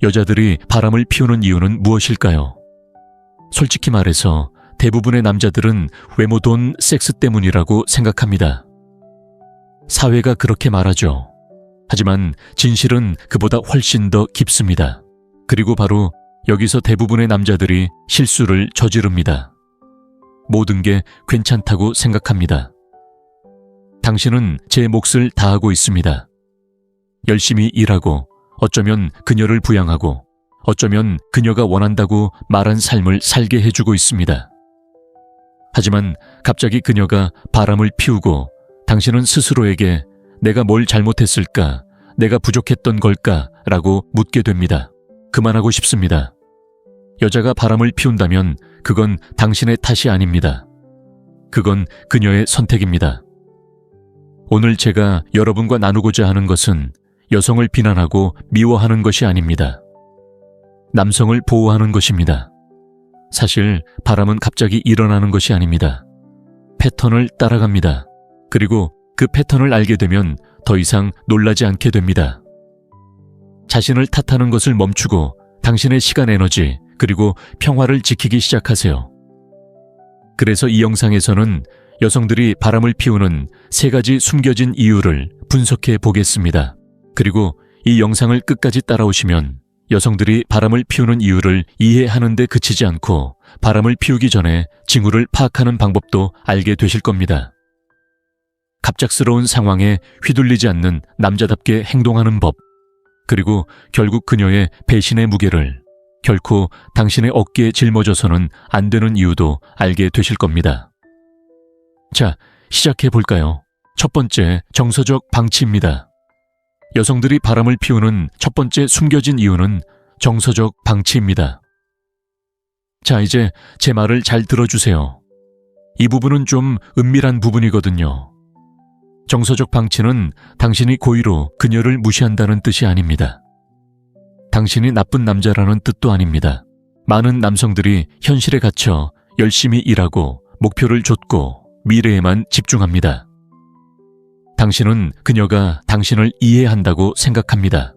여자들이 바람을 피우는 이유는 무엇일까요? 솔직히 말해서 대부분의 남자들은 외모 돈 섹스 때문이라고 생각합니다. 사회가 그렇게 말하죠. 하지만 진실은 그보다 훨씬 더 깊습니다. 그리고 바로 여기서 대부분의 남자들이 실수를 저지릅니다. 모든 게 괜찮다고 생각합니다. 당신은 제 몫을 다하고 있습니다. 열심히 일하고 어쩌면 그녀를 부양하고 어쩌면 그녀가 원한다고 말한 삶을 살게 해주고 있습니다. 하지만 갑자기 그녀가 바람을 피우고 당신은 스스로에게 내가 뭘 잘못했을까? 내가 부족했던 걸까? 라고 묻게 됩니다. 그만하고 싶습니다. 여자가 바람을 피운다면 그건 당신의 탓이 아닙니다. 그건 그녀의 선택입니다. 오늘 제가 여러분과 나누고자 하는 것은 여성을 비난하고 미워하는 것이 아닙니다. 남성을 보호하는 것입니다. 사실 바람은 갑자기 일어나는 것이 아닙니다. 패턴을 따라갑니다. 그리고 그 패턴을 알게 되면 더 이상 놀라지 않게 됩니다. 자신을 탓하는 것을 멈추고 당신의 시간 에너지 그리고 평화를 지키기 시작하세요. 그래서 이 영상에서는 여성들이 바람을 피우는 3가지 숨겨진 이유를 분석해 보겠습니다. 그리고 이 영상을 끝까지 따라오시면 여성들이 바람을 피우는 이유를 이해하는 데 그치지 않고 바람을 피우기 전에 징후를 파악하는 방법도 알게 되실 겁니다. 갑작스러운 상황에 휘둘리지 않는 남자답게 행동하는 법, 그리고 결국 그녀의 배신의 무게를 결코 당신의 어깨에 짊어져서는 안 되는 이유도 알게 되실 겁니다. 자, 시작해 볼까요? 첫 번째, 정서적 방치입니다. 여성들이 바람을 피우는 첫 번째 숨겨진 이유는 정서적 방치입니다. 자, 이제 제 말을 잘 들어주세요. 이 부분은 좀 은밀한 부분이거든요. 정서적 방치는 당신이 고의로 그녀를 무시한다는 뜻이 아닙니다. 당신이 나쁜 남자라는 뜻도 아닙니다. 많은 남성들이 현실에 갇혀 열심히 일하고 목표를 좇고 미래에만 집중합니다. 당신은 그녀가 당신을 이해한다고 생각합니다.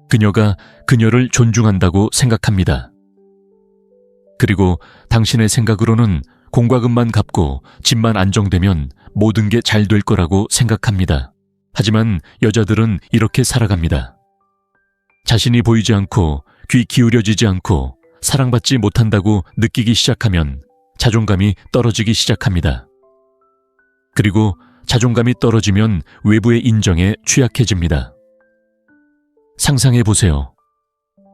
그녀가 그녀를 존중한다고 생각합니다. 그리고 당신의 생각으로는 공과금만 갚고 집만 안정되면 모든 게 잘 될 거라고 생각합니다. 하지만 여자들은 이렇게 살아갑니다. 자신이 보이지 않고 귀 기울여지지 않고 사랑받지 못한다고 느끼기 시작하면 자존감이 떨어지기 시작합니다. 그리고 자존감이 떨어지면 외부의 인정에 취약해집니다. 상상해 보세요.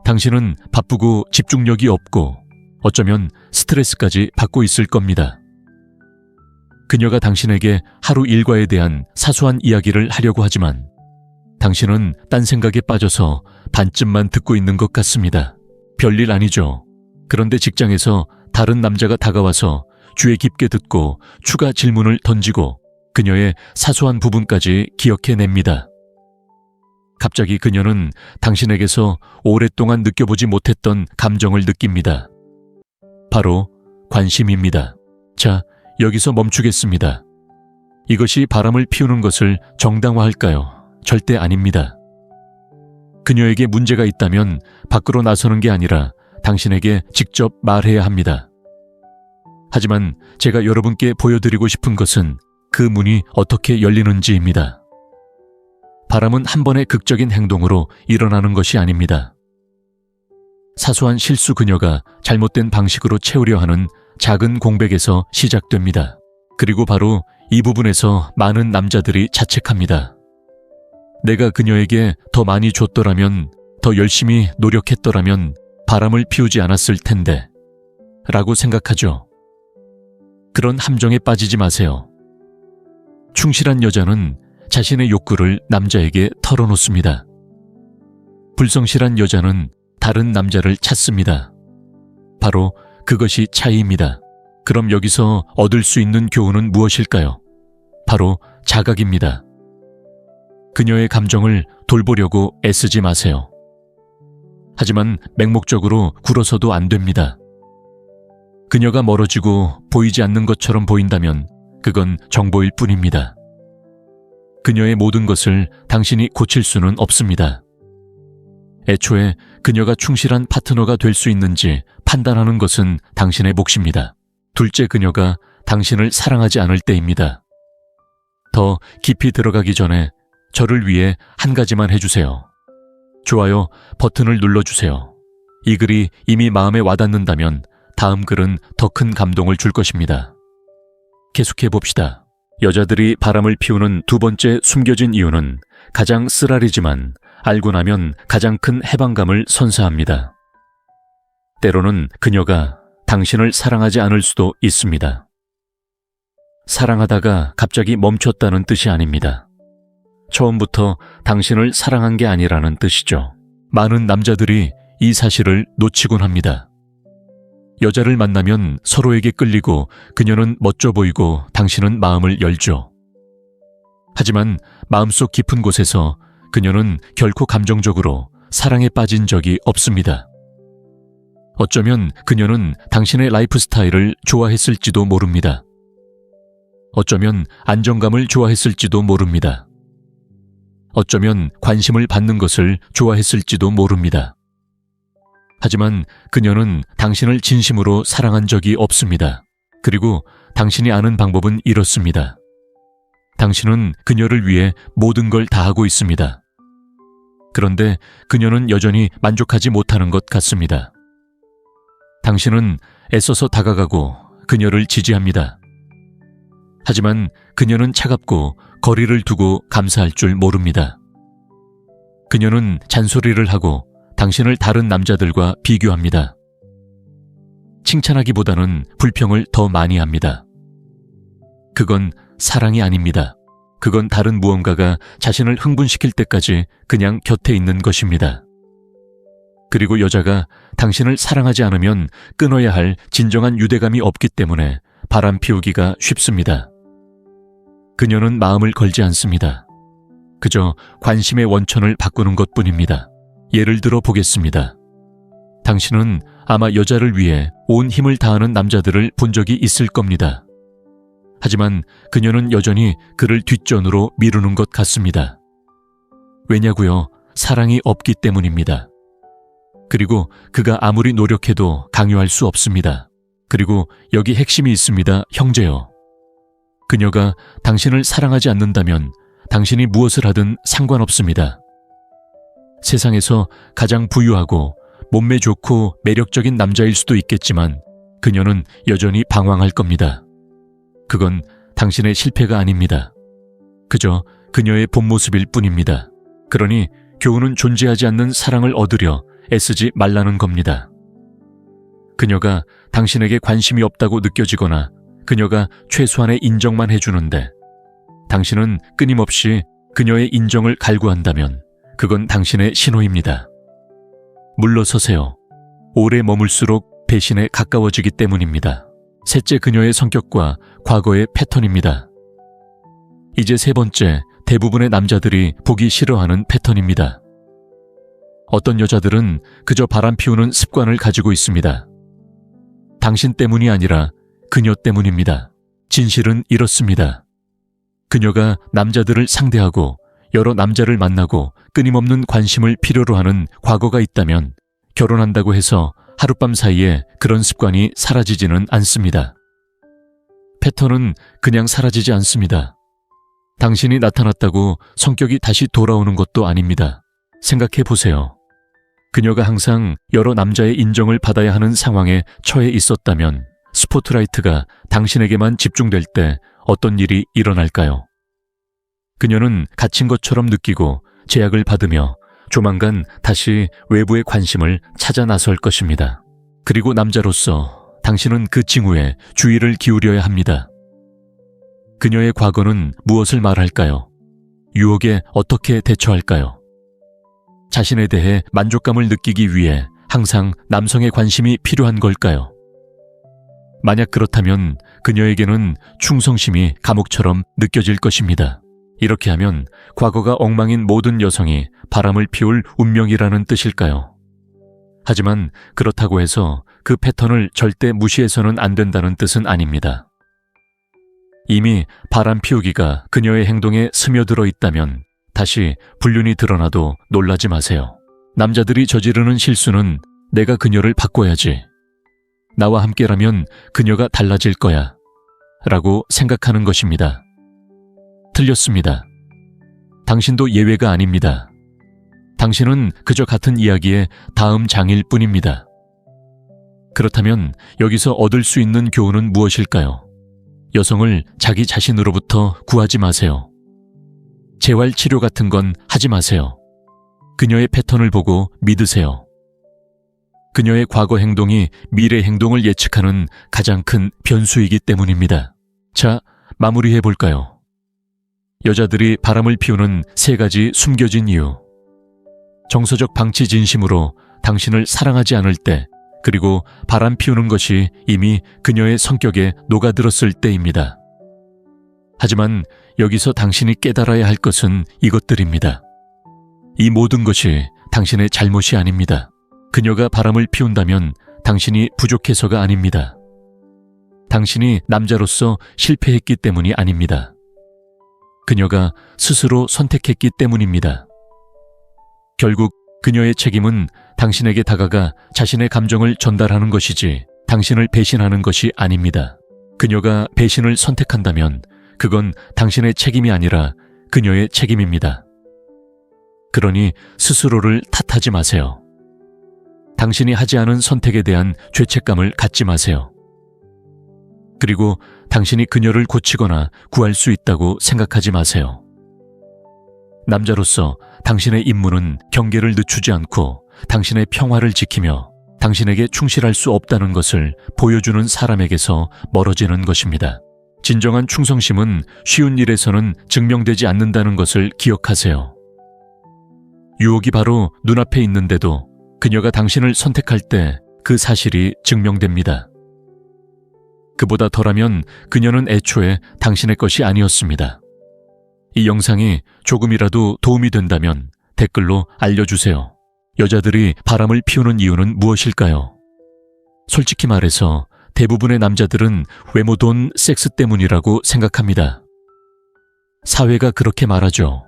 당신은 바쁘고 집중력이 없고 어쩌면 스트레스까지 받고 있을 겁니다. 그녀가 당신에게 하루 일과에 대한 사소한 이야기를 하려고 하지만 당신은 딴 생각에 빠져서 반쯤만 듣고 있는 것 같습니다. 별일 아니죠. 그런데 직장에서 다른 남자가 다가와서 귀에 깊게 듣고 추가 질문을 던지고 그녀의 사소한 부분까지 기억해냅니다. 갑자기 그녀는 당신에게서 오랫동안 느껴보지 못했던 감정을 느낍니다. 바로 관심입니다. 자, 여기서 멈추겠습니다. 이것이 바람을 피우는 것을 정당화할까요? 절대 아닙니다. 그녀에게 문제가 있다면 밖으로 나서는 게 아니라 당신에게 직접 말해야 합니다. 하지만 제가 여러분께 보여드리고 싶은 것은 그 문이 어떻게 열리는지입니다. 바람은 한 번의 극적인 행동으로 일어나는 것이 아닙니다. 사소한 실수 그녀가 잘못된 방식으로 채우려 하는 작은 공백에서 시작됩니다. 그리고 바로 이 부분에서 많은 남자들이 자책합니다. 내가 그녀에게 더 많이 줬더라면, 더 열심히 노력했더라면 바람을 피우지 않았을 텐데 라고 생각하죠. 그런 함정에 빠지지 마세요. 충실한 여자는 자신의 욕구를 남자에게 털어놓습니다. 불성실한 여자는 다른 남자를 찾습니다. 바로 그것이 차이입니다. 그럼 여기서 얻을 수 있는 교훈은 무엇일까요? 바로 자각입니다. 그녀의 감정을 돌보려고 애쓰지 마세요. 하지만 맹목적으로 굴어서도 안 됩니다. 그녀가 멀어지고 보이지 않는 것처럼 보인다면 그건 정보일 뿐입니다. 그녀의 모든 것을 당신이 고칠 수는 없습니다. 애초에 그녀가 충실한 파트너가 될 수 있는지 판단하는 것은 당신의 몫입니다. 둘째, 그녀가 당신을 사랑하지 않을 때입니다. 더 깊이 들어가기 전에 저를 위해 한 가지만 해주세요. 좋아요 버튼을 눌러주세요. 이 글이 이미 마음에 와닿는다면 다음 글은 더 큰 감동을 줄 것입니다. 계속해 봅시다. 여자들이 바람을 피우는 두 번째 숨겨진 이유는 가장 쓰라리지만 알고 나면 가장 큰 해방감을 선사합니다. 때로는 그녀가 당신을 사랑하지 않을 수도 있습니다. 사랑하다가 갑자기 멈췄다는 뜻이 아닙니다. 처음부터 당신을 사랑한 게 아니라는 뜻이죠. 많은 남자들이 이 사실을 놓치곤 합니다. 여자를 만나면 서로에게 끌리고 그녀는 멋져 보이고 당신은 마음을 열죠. 하지만 마음속 깊은 곳에서 그녀는 결코 감정적으로 사랑에 빠진 적이 없습니다. 어쩌면 그녀는 당신의 라이프 스타일을 좋아했을지도 모릅니다. 어쩌면 안정감을 좋아했을지도 모릅니다. 어쩌면 관심을 받는 것을 좋아했을지도 모릅니다. 하지만 그녀는 당신을 진심으로 사랑한 적이 없습니다. 그리고 당신이 아는 방법은 이렇습니다. 당신은 그녀를 위해 모든 걸 다 하고 있습니다. 그런데 그녀는 여전히 만족하지 못하는 것 같습니다. 당신은 애써서 다가가고 그녀를 지지합니다. 하지만 그녀는 차갑고 거리를 두고 감사할 줄 모릅니다. 그녀는 잔소리를 하고 당신을 다른 남자들과 비교합니다. 칭찬하기보다는 불평을 더 많이 합니다. 그건 사랑이 아닙니다. 그건 다른 무언가가 자신을 흥분시킬 때까지 그냥 곁에 있는 것입니다. 그리고 여자가 당신을 사랑하지 않으면 끊어야 할 진정한 유대감이 없기 때문에 바람 피우기가 쉽습니다. 그녀는 마음을 걸지 않습니다. 그저 관심의 원천을 바꾸는 것뿐입니다. 예를 들어 보겠습니다. 당신은 아마 여자를 위해 온 힘을 다하는 남자들을 본 적이 있을 겁니다. 하지만 그녀는 여전히 그를 뒷전으로 미루는 것 같습니다. 왜냐고요? 사랑이 없기 때문입니다. 그리고 그가 아무리 노력해도 강요할 수 없습니다. 그리고 여기 핵심이 있습니다, 형제요. 그녀가 당신을 사랑하지 않는다면 당신이 무엇을 하든 상관없습니다. 세상에서 가장 부유하고 몸매 좋고 매력적인 남자일 수도 있겠지만 그녀는 여전히 방황할 겁니다. 그건 당신의 실패가 아닙니다. 그저 그녀의 본 모습일 뿐입니다. 그러니 교훈은 존재하지 않는 사랑을 얻으려 애쓰지 말라는 겁니다. 그녀가 당신에게 관심이 없다고 느껴지거나 그녀가 최소한의 인정만 해주는데 당신은 끊임없이 그녀의 인정을 갈구한다면 그건 당신의 신호입니다. 물러서세요. 오래 머물수록 배신에 가까워지기 때문입니다. 셋째, 그녀의 성격과 과거의 패턴입니다. 이제 세 번째, 대부분의 남자들이 보기 싫어하는 패턴입니다. 어떤 여자들은 그저 바람 피우는 습관을 가지고 있습니다. 당신 때문이 아니라 그녀 때문입니다. 진실은 이렇습니다. 그녀가 남자들을 상대하고 여러 남자를 만나고 끊임없는 관심을 필요로 하는 과거가 있다면 결혼한다고 해서 하룻밤 사이에 그런 습관이 사라지지는 않습니다. 패턴은 그냥 사라지지 않습니다. 당신이 나타났다고 성격이 다시 돌아오는 것도 아닙니다. 생각해 보세요. 그녀가 항상 여러 남자의 인정을 받아야 하는 상황에 처해 있었다면 스포트라이트가 당신에게만 집중될 때 어떤 일이 일어날까요? 그녀는 갇힌 것처럼 느끼고 제약을 받으며 조만간 다시 외부의 관심을 찾아 나설 것입니다. 그리고 남자로서 당신은 그 징후에 주의를 기울여야 합니다. 그녀의 과거는 무엇을 말할까요? 유혹에 어떻게 대처할까요? 자신에 대해 만족감을 느끼기 위해 항상 남성의 관심이 필요한 걸까요? 만약 그렇다면 그녀에게는 충성심이 감옥처럼 느껴질 것입니다. 이렇게 하면 과거가 엉망인 모든 여성이 바람을 피울 운명이라는 뜻일까요? 하지만 그렇다고 해서 그 패턴을 절대 무시해서는 안 된다는 뜻은 아닙니다. 이미 바람 피우기가 그녀의 행동에 스며들어 있다면 다시 불륜이 드러나도 놀라지 마세요. 남자들이 저지르는 실수는 내가 그녀를 바꿔야지. 나와 함께라면 그녀가 달라질 거야. 라고 생각하는 것입니다. 틀렸습니다. 당신도 예외가 아닙니다. 당신은 그저 같은 이야기의 다음 장일 뿐입니다. 그렇다면 여기서 얻을 수 있는 교훈은 무엇일까요? 여성을 자기 자신으로부터 구하지 마세요. 재활치료 같은 건 하지 마세요. 그녀의 패턴을 보고 믿으세요. 그녀의 과거 행동이 미래 행동을 예측하는 가장 큰 변수이기 때문입니다. 자, 마무리해 볼까요? 여자들이 바람을 피우는 3가지 숨겨진 이유. 정서적 방치 진심으로 당신을 사랑하지 않을 때, 그리고 바람 피우는 것이 이미 그녀의 성격에 녹아들었을 때입니다. 하지만 여기서 당신이 깨달아야 할 것은 이것들입니다. 이 모든 것이 당신의 잘못이 아닙니다. 그녀가 바람을 피운다면 당신이 부족해서가 아닙니다. 당신이 남자로서 실패했기 때문이 아닙니다. 그녀가 스스로 선택했기 때문입니다. 결국 그녀의 책임은 당신에게 다가가 자신의 감정을 전달하는 것이지 당신을 배신하는 것이 아닙니다. 그녀가 배신을 선택한다면 그건 당신의 책임이 아니라 그녀의 책임입니다. 그러니 스스로를 탓하지 마세요. 당신이 하지 않은 선택에 대한 죄책감을 갖지 마세요. 그리고 당신이 그녀를 고치거나 구할 수 있다고 생각하지 마세요. 남자로서 당신의 임무는 경계를 늦추지 않고 당신의 평화를 지키며 당신에게 충실할 수 없다는 것을 보여주는 사람에게서 멀어지는 것입니다. 진정한 충성심은 쉬운 일에서는 증명되지 않는다는 것을 기억하세요. 유혹이 바로 눈앞에 있는데도 그녀가 당신을 선택할 때 그 사실이 증명됩니다. 그보다 덜하면 그녀는 애초에 당신의 것이 아니었습니다. 이 영상이 조금이라도 도움이 된다면 댓글로 알려주세요. 여자들이 바람을 피우는 이유는 무엇일까요? 솔직히 말해서 대부분의 남자들은 외모, 돈, 섹스 때문이라고 생각합니다. 사회가 그렇게 말하죠.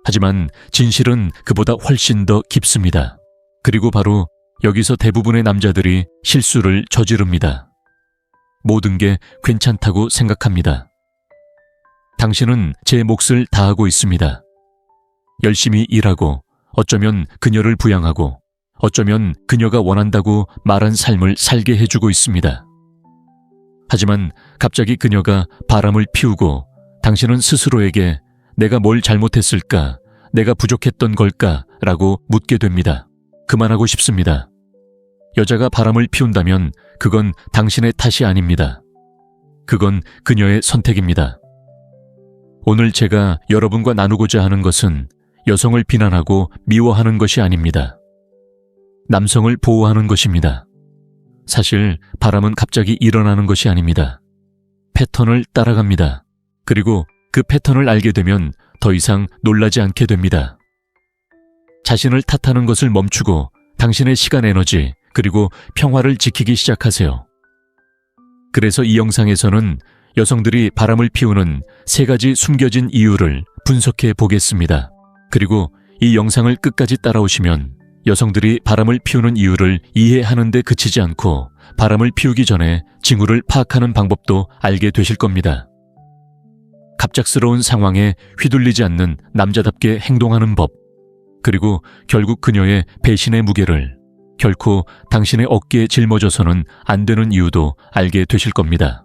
하지만 진실은 그보다 훨씬 더 깊습니다. 그리고 바로 여기서 대부분의 남자들이 실수를 저지릅니다. 모든 게 괜찮다고 생각합니다. 당신은 제 몫을 다하고 있습니다. 열심히 일하고 어쩌면 그녀를 부양하고 어쩌면 그녀가 원한다고 말한 삶을 살게 해주고 있습니다. 하지만 갑자기 그녀가 바람을 피우고 당신은 스스로에게 내가 뭘 잘못했을까? 내가 부족했던 걸까? 라고 묻게 됩니다. 그만하고 싶습니다. 여자가 바람을 피운다면 그건 당신의 탓이 아닙니다. 그건 그녀의 선택입니다. 오늘 제가 여러분과 나누고자 하는 것은 여성을 비난하고 미워하는 것이 아닙니다. 남성을 보호하는 것입니다. 사실 바람은 갑자기 일어나는 것이 아닙니다. 패턴을 따라갑니다. 그리고 그 패턴을 알게 되면 더 이상 놀라지 않게 됩니다. 자신을 탓하는 것을 멈추고 당신의 시간, 에너지, 그리고 평화를 지키기 시작하세요. 그래서 이 영상에서는 여성들이 바람을 피우는 3가지 숨겨진 이유를 분석해 보겠습니다. 그리고 이 영상을 끝까지 따라오시면 여성들이 바람을 피우는 이유를 이해하는 데 그치지 않고 바람을 피우기 전에 징후를 파악하는 방법도 알게 되실 겁니다. 갑작스러운 상황에 휘둘리지 않는 남자답게 행동하는 법, 그리고 결국 그녀의 배신의 무게를 결코 당신의 어깨에 짊어져서는 안 되는 이유도 알게 되실 겁니다.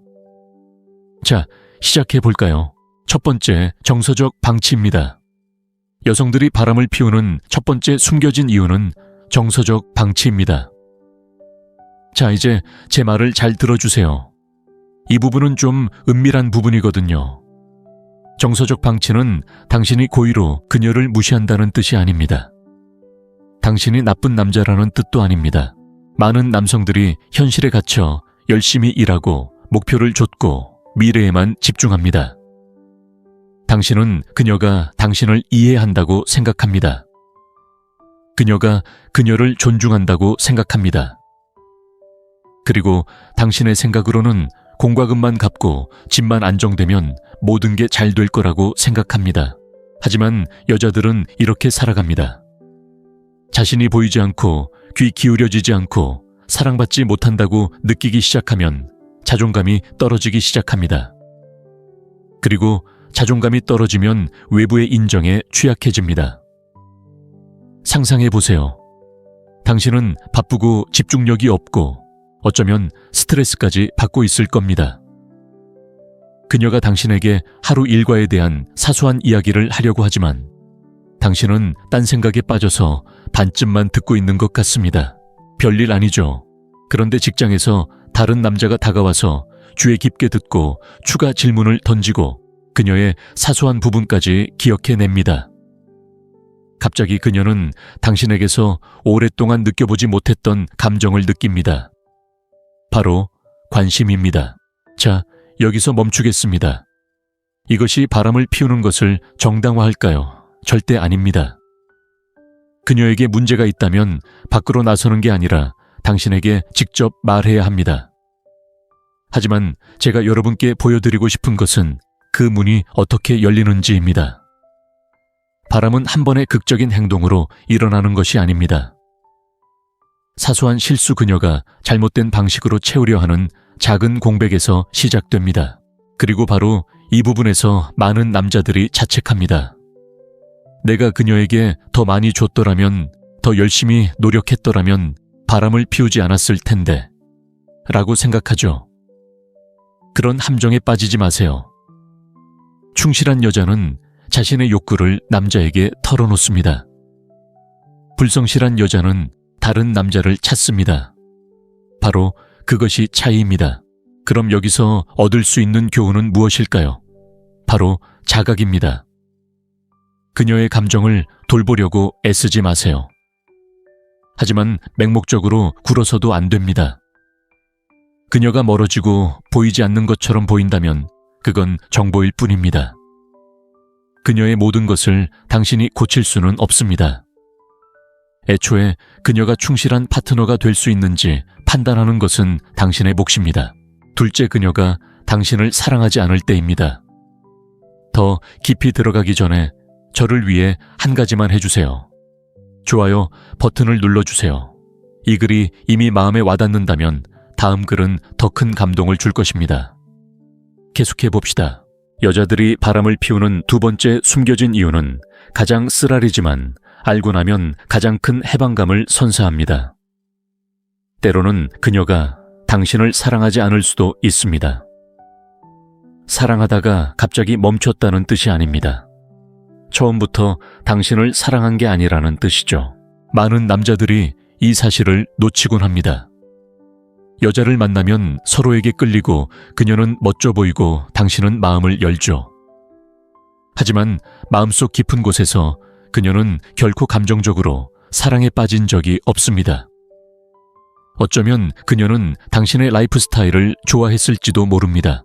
자, 시작해 볼까요? 첫 번째, 정서적 방치입니다. 여성들이 바람을 피우는 첫 번째 숨겨진 이유는 정서적 방치입니다. 자, 이제 제 말을 잘 들어주세요. 이 부분은 좀 은밀한 부분이거든요. 정서적 방치는 당신이 고의로 그녀를 무시한다는 뜻이 아닙니다. 당신이 나쁜 남자라는 뜻도 아닙니다. 많은 남성들이 현실에 갇혀 열심히 일하고 목표를 좇고 미래에만 집중합니다. 당신은 그녀가 당신을 이해한다고 생각합니다. 그녀가 그녀를 존중한다고 생각합니다. 그리고 당신의 생각으로는 공과금만 갚고 집만 안정되면 모든 게 잘 될 거라고 생각합니다. 하지만 여자들은 이렇게 살아갑니다. 자신이 보이지 않고 귀 기울여지지 않고 사랑받지 못한다고 느끼기 시작하면 자존감이 떨어지기 시작합니다. 그리고 자존감이 떨어지면 외부의 인정에 취약해집니다. 상상해 보세요. 당신은 바쁘고 집중력이 없고 어쩌면 스트레스까지 받고 있을 겁니다. 그녀가 당신에게 하루 일과에 대한 사소한 이야기를 하려고 하지만 당신은 딴 생각에 빠져서 반쯤만 듣고 있는 것 같습니다. 별일 아니죠. 그런데 직장에서 다른 남자가 다가와서 귀에 깊게 듣고 추가 질문을 던지고 그녀의 사소한 부분까지 기억해냅니다. 갑자기 그녀는 당신에게서 오랫동안 느껴보지 못했던 감정을 느낍니다. 바로 관심입니다. 자, 여기서 멈추겠습니다. 이것이 바람을 피우는 것을 정당화할까요? 절대 아닙니다. 그녀에게 문제가 있다면 밖으로 나서는 게 아니라 당신에게 직접 말해야 합니다. 하지만 제가 여러분께 보여드리고 싶은 것은 그 문이 어떻게 열리는지입니다. 바람은 한 번의 극적인 행동으로 일어나는 것이 아닙니다. 사소한 실수 그녀가 잘못된 방식으로 채우려 하는 작은 공백에서 시작됩니다. 그리고 바로 이 부분에서 많은 남자들이 자책합니다. 내가 그녀에게 더 많이 줬더라면, 더 열심히 노력했더라면 바람을 피우지 않았을 텐데 라고 생각하죠. 그런 함정에 빠지지 마세요. 충실한 여자는 자신의 욕구를 남자에게 털어놓습니다. 불성실한 여자는 다른 남자를 찾습니다. 바로 그것이 차이입니다. 그럼 여기서 얻을 수 있는 교훈은 무엇일까요? 바로 자각입니다. 그녀의 감정을 돌보려고 애쓰지 마세요. 하지만 맹목적으로 굴어서도 안 됩니다. 그녀가 멀어지고 보이지 않는 것처럼 보인다면 그건 정보일 뿐입니다. 그녀의 모든 것을 당신이 고칠 수는 없습니다. 애초에 그녀가 충실한 파트너가 될 수 있는지 판단하는 것은 당신의 몫입니다. 둘째, 그녀가 당신을 사랑하지 않을 때입니다. 더 깊이 들어가기 전에 저를 위해 한 가지만 해주세요. 좋아요 버튼을 눌러주세요. 이 글이 이미 마음에 와닿는다면 다음 글은 더 큰 감동을 줄 것입니다. 계속해 봅시다. 여자들이 바람을 피우는 두 번째 숨겨진 이유는 가장 쓰라리지만 알고 나면 가장 큰 해방감을 선사합니다. 때로는 그녀가 당신을 사랑하지 않을 수도 있습니다. 사랑하다가 갑자기 멈췄다는 뜻이 아닙니다. 처음부터 당신을 사랑한 게 아니라는 뜻이죠. 많은 남자들이 이 사실을 놓치곤 합니다. 여자를 만나면 서로에게 끌리고 그녀는 멋져 보이고 당신은 마음을 열죠. 하지만 마음속 깊은 곳에서 그녀는 결코 감정적으로 사랑에 빠진 적이 없습니다. 어쩌면 그녀는 당신의 라이프 스타일을 좋아했을지도 모릅니다.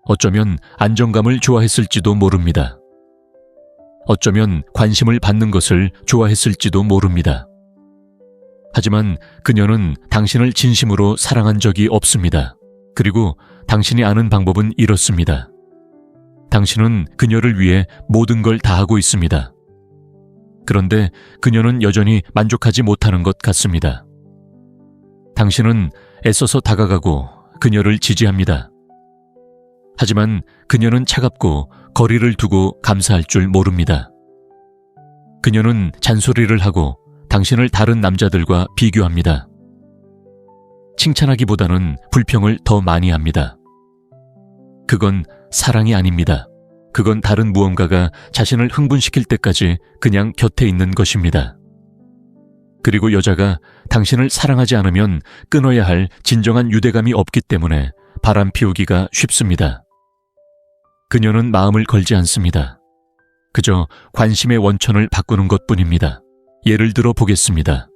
어쩌면 안정감을 좋아했을지도 모릅니다. 어쩌면 관심을 받는 것을 좋아했을지도 모릅니다. 하지만 그녀는 당신을 진심으로 사랑한 적이 없습니다. 그리고 당신이 아는 방법은 이렇습니다. 당신은 그녀를 위해 모든 걸 다 하고 있습니다. 그런데 그녀는 여전히 만족하지 못하는 것 같습니다. 당신은 애써서 다가가고 그녀를 지지합니다. 하지만 그녀는 차갑고 거리를 두고 감사할 줄 모릅니다. 그녀는 잔소리를 하고 당신을 다른 남자들과 비교합니다. 칭찬하기보다는 불평을 더 많이 합니다. 그건 사랑이 아닙니다. 그건 다른 무언가가 자신을 흥분시킬 때까지 그냥 곁에 있는 것입니다. 그리고 여자가 당신을 사랑하지 않으면 끊어야 할 진정한 유대감이 없기 때문에 바람 피우기가 쉽습니다. 그녀는 마음을 걸지 않습니다. 그저 관심의 원천을 바꾸는 것뿐입니다. 예를 들어 보겠습니다.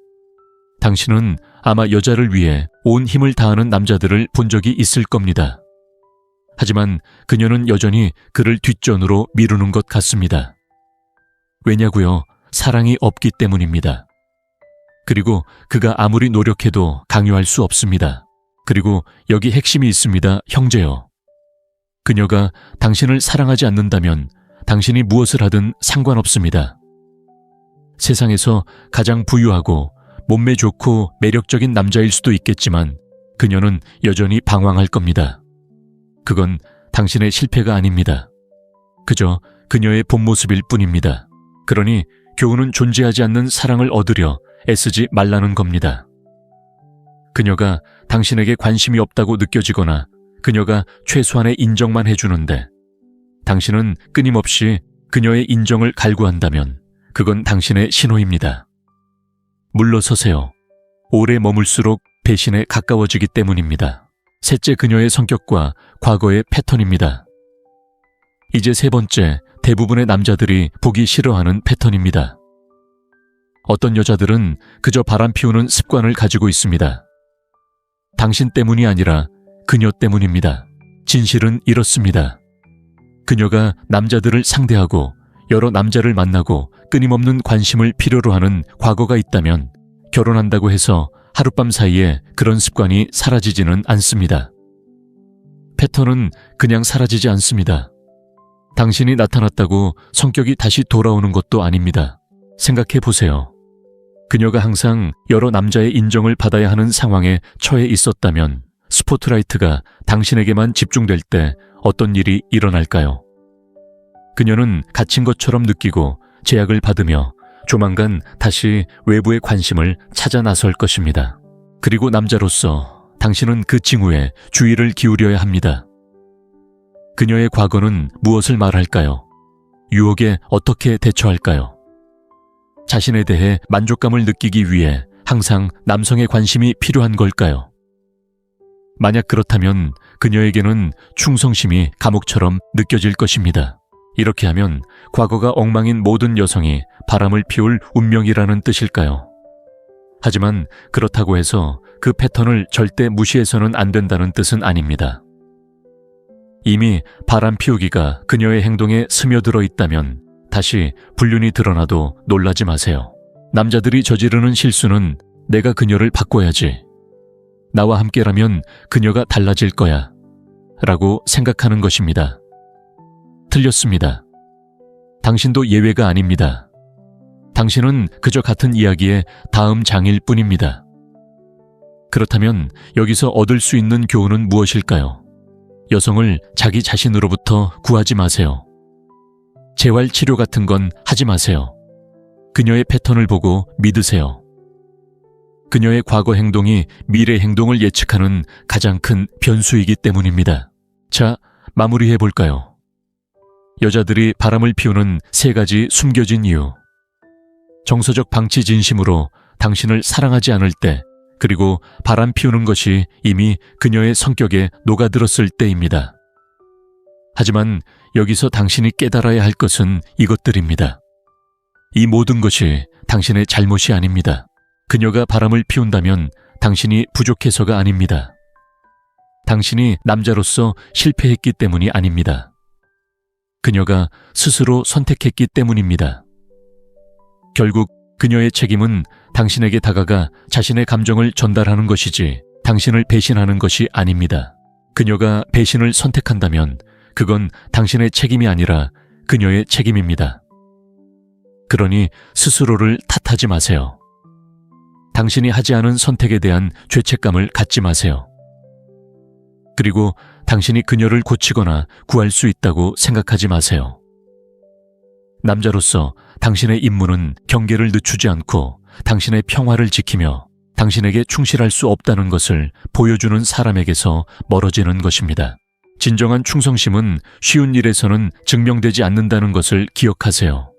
당신은 아마 여자를 위해 온 힘을 다하는 남자들을 본 적이 있을 겁니다. 하지만 그녀는 여전히 그를 뒷전으로 미루는 것 같습니다. 왜냐고요? 사랑이 없기 때문입니다. 그리고 그가 아무리 노력해도 강요할 수 없습니다. 그리고 여기 핵심이 있습니다, 형제요. 그녀가 당신을 사랑하지 않는다면 당신이 무엇을 하든 상관없습니다. 세상에서 가장 부유하고 몸매 좋고 매력적인 남자일 수도 있겠지만 그녀는 여전히 방황할 겁니다. 그건 당신의 실패가 아닙니다. 그저 그녀의 본 모습일 뿐입니다. 그러니 교훈은 존재하지 않는 사랑을 얻으려 애쓰지 말라는 겁니다. 그녀가 당신에게 관심이 없다고 느껴지거나 그녀가 최소한의 인정만 해주는데 당신은 끊임없이 그녀의 인정을 갈구한다면 그건 당신의 신호입니다. 물러서세요. 오래 머물수록 배신에 가까워지기 때문입니다. 셋째, 그녀의 성격과 과거의 패턴입니다. 이제 세 번째, 대부분의 남자들이 보기 싫어하는 패턴입니다. 어떤 여자들은 그저 바람 피우는 습관을 가지고 있습니다. 당신 때문이 아니라 그녀 때문입니다. 진실은 이렇습니다. 그녀가 남자들을 상대하고 여러 남자를 만나고 끊임없는 관심을 필요로 하는 과거가 있다면 결혼한다고 해서 하룻밤 사이에 그런 습관이 사라지지는 않습니다. 패턴은 그냥 사라지지 않습니다. 당신이 나타났다고 성격이 다시 돌아오는 것도 아닙니다. 생각해 보세요. 그녀가 항상 여러 남자의 인정을 받아야 하는 상황에 처해 있었다면 스포트라이트가 당신에게만 집중될 때 어떤 일이 일어날까요? 그녀는 갇힌 것처럼 느끼고 제약을 받으며 조만간 다시 외부의 관심을 찾아 나설 것입니다. 그리고 남자로서 당신은 그 징후에 주의를 기울여야 합니다. 그녀의 과거는 무엇을 말할까요? 유혹에 어떻게 대처할까요? 자신에 대해 만족감을 느끼기 위해 항상 남성의 관심이 필요한 걸까요? 만약 그렇다면 그녀에게는 충성심이 감옥처럼 느껴질 것입니다. 이렇게 하면 과거가 엉망인 모든 여성이 바람을 피울 운명이라는 뜻일까요? 하지만 그렇다고 해서 그 패턴을 절대 무시해서는 안 된다는 뜻은 아닙니다. 이미 바람 피우기가 그녀의 행동에 스며들어 있다면 다시 불륜이 드러나도 놀라지 마세요. 남자들이 저지르는 실수는 내가 그녀를 바꿔야지, 나와 함께라면 그녀가 달라질 거야 라고 생각하는 것입니다. 틀렸습니다. 당신도 예외가 아닙니다. 당신은 그저 같은 이야기의 다음 장일 뿐입니다. 그렇다면 여기서 얻을 수 있는 교훈은 무엇일까요? 여성을 자기 자신으로부터 구하지 마세요. 재활 치료 같은 건 하지 마세요. 그녀의 패턴을 보고 믿으세요. 그녀의 과거 행동이 미래 행동을 예측하는 가장 큰 변수이기 때문입니다. 자, 마무리해 볼까요? 여자들이 바람을 피우는 세 가지 숨겨진 이유. 정서적 방치 진심으로 당신을 사랑하지 않을 때, 그리고 바람 피우는 것이 이미 그녀의 성격에 녹아들었을 때입니다. 하지만 여기서 당신이 깨달아야 할 것은 이것들입니다. 이 모든 것이 당신의 잘못이 아닙니다. 그녀가 바람을 피운다면 당신이 부족해서가 아닙니다. 당신이 남자로서 실패했기 때문이 아닙니다. 그녀가 스스로 선택했기 때문입니다. 결국 그녀의 책임은 당신에게 다가가 자신의 감정을 전달하는 것이지 당신을 배신하는 것이 아닙니다. 그녀가 배신을 선택한다면 그건 당신의 책임이 아니라 그녀의 책임입니다. 그러니 스스로를 탓하지 마세요. 당신이 하지 않은 선택에 대한 죄책감을 갖지 마세요. 그리고 당신이 그녀를 고치거나 구할 수 있다고 생각하지 마세요. 남자로서 당신의 임무는 경계를 늦추지 않고 당신의 평화를 지키며 당신에게 충실할 수 없다는 것을 보여주는 사람에게서 멀어지는 것입니다. 진정한 충성심은 쉬운 일에서는 증명되지 않는다는 것을 기억하세요.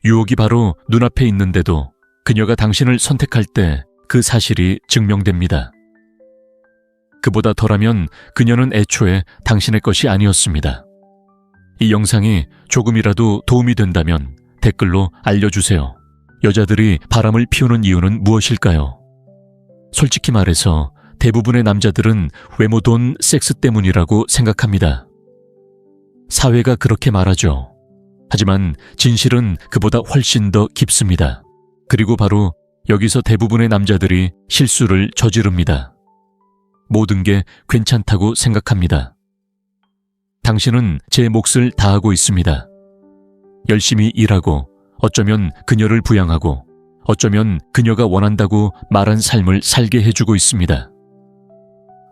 유혹이 바로 눈앞에 있는데도 그녀가 당신을 선택할 때 그 사실이 증명됩니다. 그보다 덜하면 그녀는 애초에 당신의 것이 아니었습니다. 이 영상이 조금이라도 도움이 된다면 댓글로 알려주세요. 여자들이 바람을 피우는 이유는 무엇일까요? 솔직히 말해서 대부분의 남자들은 외모, 돈, 섹스 때문이라고 생각합니다. 사회가 그렇게 말하죠. 하지만 진실은 그보다 훨씬 더 깊습니다. 그리고 바로 여기서 대부분의 남자들이 실수를 저지릅니다. 모든 게 괜찮다고 생각합니다. 당신은 제 몫을 다하고 있습니다. 열심히 일하고 어쩌면 그녀를 부양하고 어쩌면 그녀가 원한다고 말한 삶을 살게 해주고 있습니다.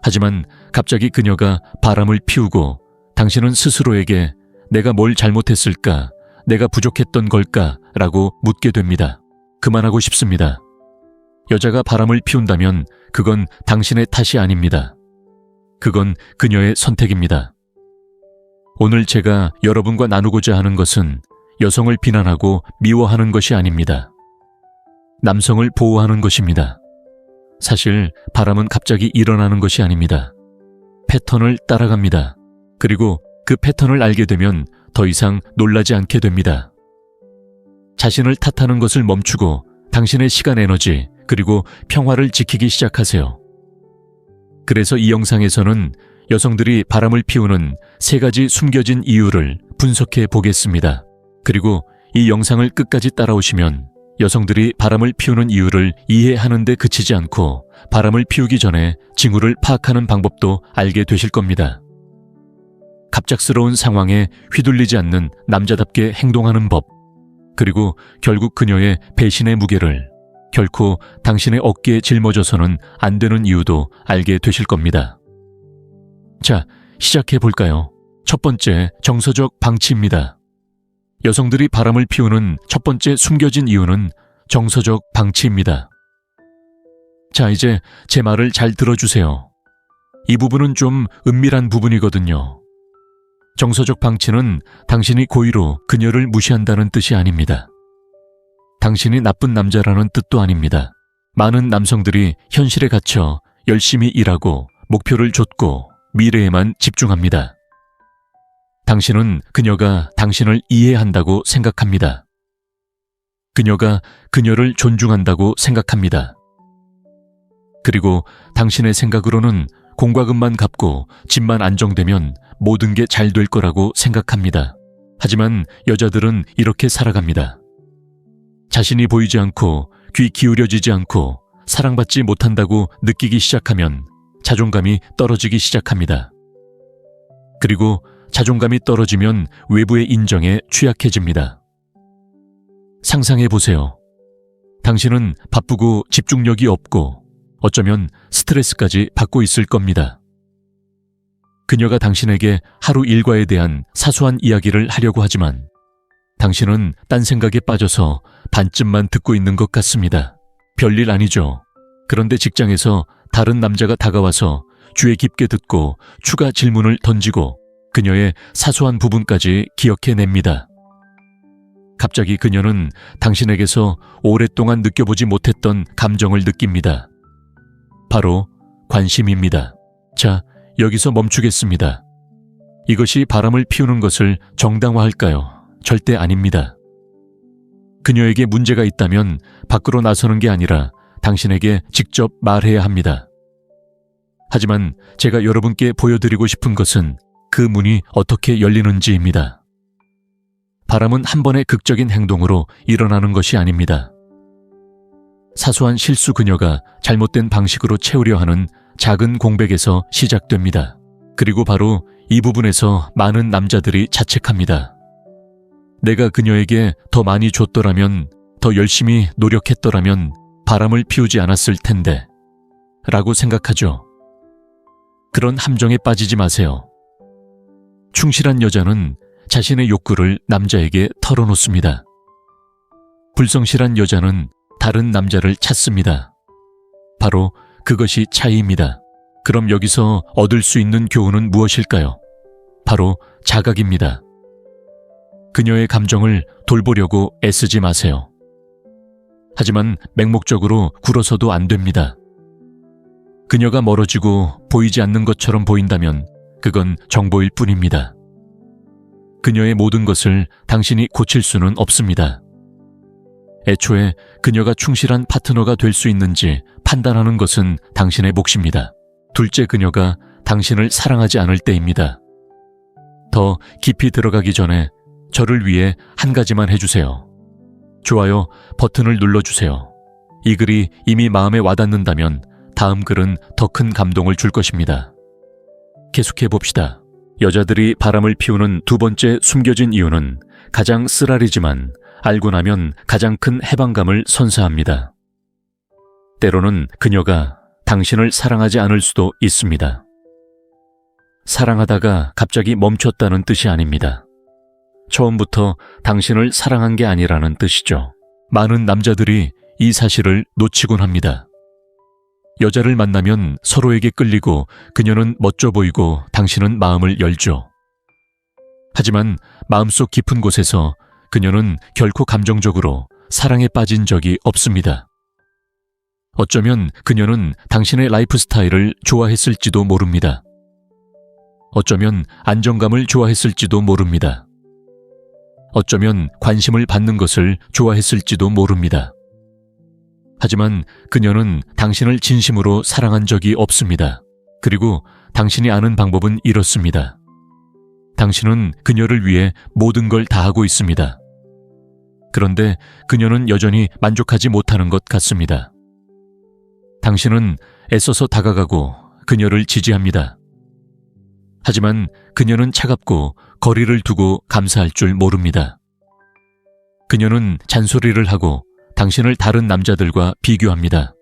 하지만 갑자기 그녀가 바람을 피우고 당신은 스스로에게 내가 뭘 잘못했을까? 내가 부족했던 걸까? 라고 묻게 됩니다. 그만하고 싶습니다. 여자가 바람을 피운다면 그건 당신의 탓이 아닙니다. 그건 그녀의 선택입니다. 오늘 제가 여러분과 나누고자 하는 것은 여성을 비난하고 미워하는 것이 아닙니다. 남성을 보호하는 것입니다. 사실 바람은 갑자기 일어나는 것이 아닙니다. 패턴을 따라갑니다. 그리고 그 패턴을 알게 되면 더 이상 놀라지 않게 됩니다. 자신을 탓하는 것을 멈추고 당신의 시간 에너지 그리고 평화를 지키기 시작하세요. 그래서 이 영상에서는 여성들이 바람을 피우는 3가지 숨겨진 이유를 분석해 보겠습니다. 그리고 이 영상을 끝까지 따라오시면 여성들이 바람을 피우는 이유를 이해하는 데 그치지 않고 바람을 피우기 전에 징후를 파악하는 방법도 알게 되실 겁니다. 갑작스러운 상황에 휘둘리지 않는 남자답게 행동하는 법, 그리고 결국 그녀의 배신의 무게를 결코 당신의 어깨에 짊어져서는 안 되는 이유도 알게 되실 겁니다. 자, 시작해 볼까요? 첫 번째, 정서적 방치입니다. 여성들이 바람을 피우는 첫 번째 숨겨진 이유는 정서적 방치입니다. 자, 이제 제 말을 잘 들어주세요. 이 부분은 좀 은밀한 부분이거든요. 정서적 방치는 당신이 고의로 그녀를 무시한다는 뜻이 아닙니다. 당신이 나쁜 남자라는 뜻도 아닙니다. 많은 남성들이 현실에 갇혀 열심히 일하고 목표를 좇고 미래에만 집중합니다. 당신은 그녀가 당신을 이해한다고 생각합니다. 그녀가 그녀를 존중한다고 생각합니다. 그리고 당신의 생각으로는 공과금만 갚고 집만 안정되면 모든 게 잘 될 거라고 생각합니다. 하지만 여자들은 이렇게 살아갑니다. 자신이 보이지 않고 귀 기울여지지 않고 사랑받지 못한다고 느끼기 시작하면 자존감이 떨어지기 시작합니다. 그리고 자존감이 떨어지면 외부의 인정에 취약해집니다. 상상해 보세요. 당신은 바쁘고 집중력이 없고 어쩌면 스트레스까지 받고 있을 겁니다. 그녀가 당신에게 하루 일과에 대한 사소한 이야기를 하려고 하지만 당신은 딴 생각에 빠져서 반쯤만 듣고 있는 것 같습니다. 별일 아니죠. 그런데 직장에서 다른 남자가 다가와서 귀에 깊게 듣고 추가 질문을 던지고 그녀의 사소한 부분까지 기억해냅니다. 갑자기 그녀는 당신에게서 오랫동안 느껴보지 못했던 감정을 느낍니다. 바로 관심입니다. 자, 여기서 멈추겠습니다. 이것이 바람을 피우는 것을 정당화할까요? 절대 아닙니다. 그녀에게 문제가 있다면 밖으로 나서는 게 아니라 당신에게 직접 말해야 합니다. 하지만 제가 여러분께 보여드리고 싶은 것은 그 문이 어떻게 열리는지입니다. 바람은 한 번의 극적인 행동으로 일어나는 것이 아닙니다. 사소한 실수 그녀가 잘못된 방식으로 채우려 하는 작은 공백에서 시작됩니다. 그리고 바로 이 부분에서 많은 남자들이 자책합니다. 내가 그녀에게 더 많이 줬더라면, 더 열심히 노력했더라면 바람을 피우지 않았을 텐데 라고 생각하죠. 그런 함정에 빠지지 마세요. 충실한 여자는 자신의 욕구를 남자에게 털어놓습니다. 불성실한 여자는 다른 남자를 찾습니다. 바로 그것이 차이입니다. 그럼 여기서 얻을 수 있는 교훈은 무엇일까요? 바로 자각입니다. 그녀의 감정을 돌보려고 애쓰지 마세요. 하지만 맹목적으로 굴어서도 안 됩니다. 그녀가 멀어지고 보이지 않는 것처럼 보인다면 그건 정보일 뿐입니다. 그녀의 모든 것을 당신이 고칠 수는 없습니다. 애초에 그녀가 충실한 파트너가 될 수 있는지 판단하는 것은 당신의 몫입니다. 둘째, 그녀가 당신을 사랑하지 않을 때입니다. 더 깊이 들어가기 전에 저를 위해 한 가지만 해주세요. 좋아요 버튼을 눌러주세요. 이 글이 이미 마음에 와닿는다면 다음 글은 더 큰 감동을 줄 것입니다. 계속해 봅시다. 여자들이 바람을 피우는 두 번째 숨겨진 이유는 가장 쓰라리지만 알고 나면 가장 큰 해방감을 선사합니다. 때로는 그녀가 당신을 사랑하지 않을 수도 있습니다. 사랑하다가 갑자기 멈췄다는 뜻이 아닙니다. 처음부터 당신을 사랑한 게 아니라는 뜻이죠. 많은 남자들이 이 사실을 놓치곤 합니다. 여자를 만나면 서로에게 끌리고 그녀는 멋져 보이고 당신은 마음을 열죠. 하지만 마음속 깊은 곳에서 그녀는 결코 감정적으로 사랑에 빠진 적이 없습니다. 어쩌면 그녀는 당신의 라이프 스타일을 좋아했을지도 모릅니다. 어쩌면 안정감을 좋아했을지도 모릅니다. 어쩌면 관심을 받는 것을 좋아했을지도 모릅니다. 하지만 그녀는 당신을 진심으로 사랑한 적이 없습니다. 그리고 당신이 아는 방법은 이렇습니다. 당신은 그녀를 위해 모든 걸 다 하고 있습니다. 그런데 그녀는 여전히 만족하지 못하는 것 같습니다. 당신은 애써서 다가가고 그녀를 지지합니다. 하지만 그녀는 차갑고 거리를 두고 감사할 줄 모릅니다. 그녀는 잔소리를 하고 당신을 다른 남자들과 비교합니다.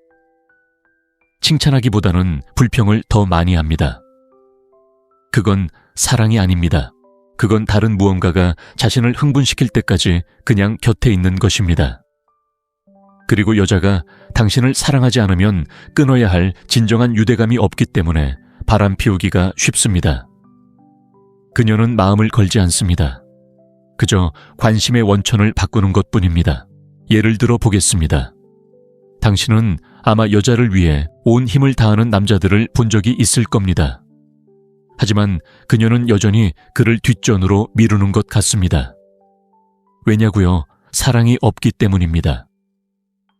칭찬하기보다는 불평을 더 많이 합니다. 그건 사랑이 아닙니다. 그건 다른 무언가가 자신을 흥분시킬 때까지 그냥 곁에 있는 것입니다. 그리고 여자가 당신을 사랑하지 않으면 끊어야 할 진정한 유대감이 없기 때문에 바람 피우기가 쉽습니다. 그녀는 마음을 걸지 않습니다. 그저 관심의 원천을 바꾸는 것뿐입니다. 예를 들어 보겠습니다. 당신은 아마 여자를 위해 온 힘을 다하는 남자들을 본 적이 있을 겁니다. 하지만 그녀는 여전히 그를 뒷전으로 미루는 것 같습니다. 왜냐고요? 사랑이 없기 때문입니다.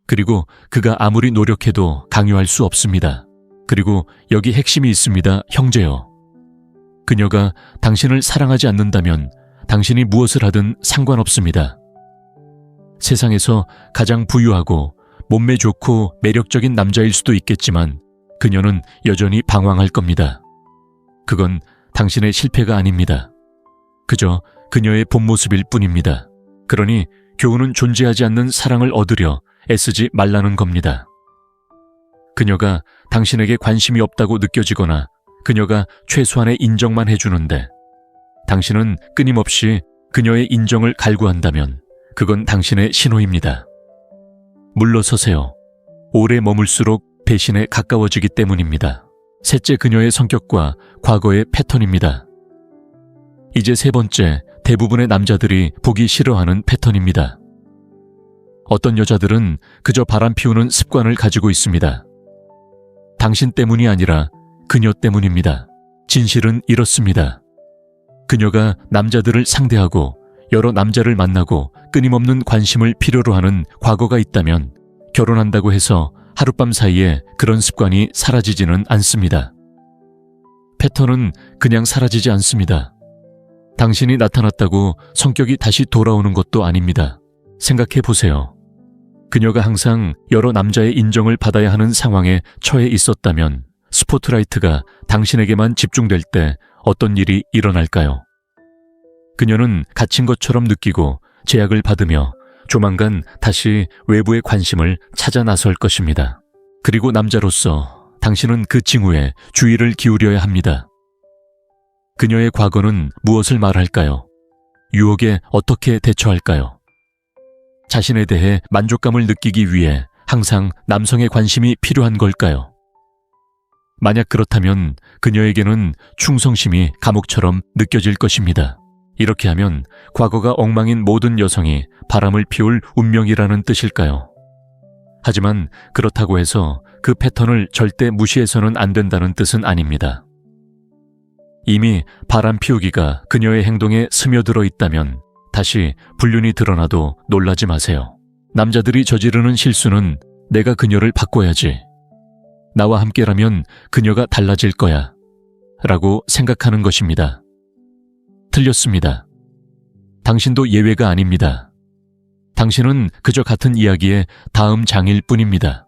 그리고 그가 아무리 노력해도 강요할 수 없습니다. 그리고 여기 핵심이 있습니다, 형제요. 그녀가 당신을 사랑하지 않는다면 당신이 무엇을 하든 상관없습니다. 세상에서 가장 부유하고 몸매 좋고 매력적인 남자일 수도 있겠지만 그녀는 여전히 방황할 겁니다. 그건 당신의 실패가 아닙니다. 그저 그녀의 본 모습일 뿐입니다. 그러니 교훈은 존재하지 않는 사랑을 얻으려 애쓰지 말라는 겁니다. 그녀가 당신에게 관심이 없다고 느껴지거나 그녀가 최소한의 인정만 해주는데 당신은 끊임없이 그녀의 인정을 갈구한다면 그건 당신의 신호입니다. 물러서세요. 오래 머물수록 배신에 가까워지기 때문입니다. 셋째, 그녀의 성격과 과거의 패턴입니다. 이제 세 번째, 대부분의 남자들이 보기 싫어하는 패턴입니다. 어떤 여자들은 그저 바람 피우는 습관을 가지고 있습니다. 당신 때문이 아니라 그녀 때문입니다. 진실은 이렇습니다. 그녀가 남자들을 상대하고 여러 남자를 만나고 끊임없는 관심을 필요로 하는 과거가 있다면 결혼한다고 해서 하룻밤 사이에 그런 습관이 사라지지는 않습니다. 패턴은 그냥 사라지지 않습니다. 당신이 나타났다고 성격이 다시 돌아오는 것도 아닙니다. 생각해 보세요. 그녀가 항상 여러 남자의 인정을 받아야 하는 상황에 처해 있었다면 스포트라이트가 당신에게만 집중될 때 어떤 일이 일어날까요? 그녀는 갇힌 것처럼 느끼고 제약을 받으며 조만간 다시 외부의 관심을 찾아 나설 것입니다. 그리고 남자로서 당신은 그 징후에 주의를 기울여야 합니다. 그녀의 과거는 무엇을 말할까요? 유혹에 어떻게 대처할까요? 자신에 대해 만족감을 느끼기 위해 항상 남성의 관심이 필요한 걸까요? 만약 그렇다면 그녀에게는 충성심이 감옥처럼 느껴질 것입니다. 이렇게 하면 과거가 엉망인 모든 여성이 바람을 피울 운명이라는 뜻일까요? 하지만 그렇다고 해서 그 패턴을 절대 무시해서는 안 된다는 뜻은 아닙니다. 이미 바람 피우기가 그녀의 행동에 스며들어 있다면 다시 불륜이 드러나도 놀라지 마세요. 남자들이 저지르는 실수는 내가 그녀를 바꿔야지, 나와 함께라면 그녀가 달라질 거야 라고 생각하는 것입니다. 틀렸습니다. 당신도 예외가 아닙니다. 당신은 그저 같은 이야기의 다음 장일 뿐입니다.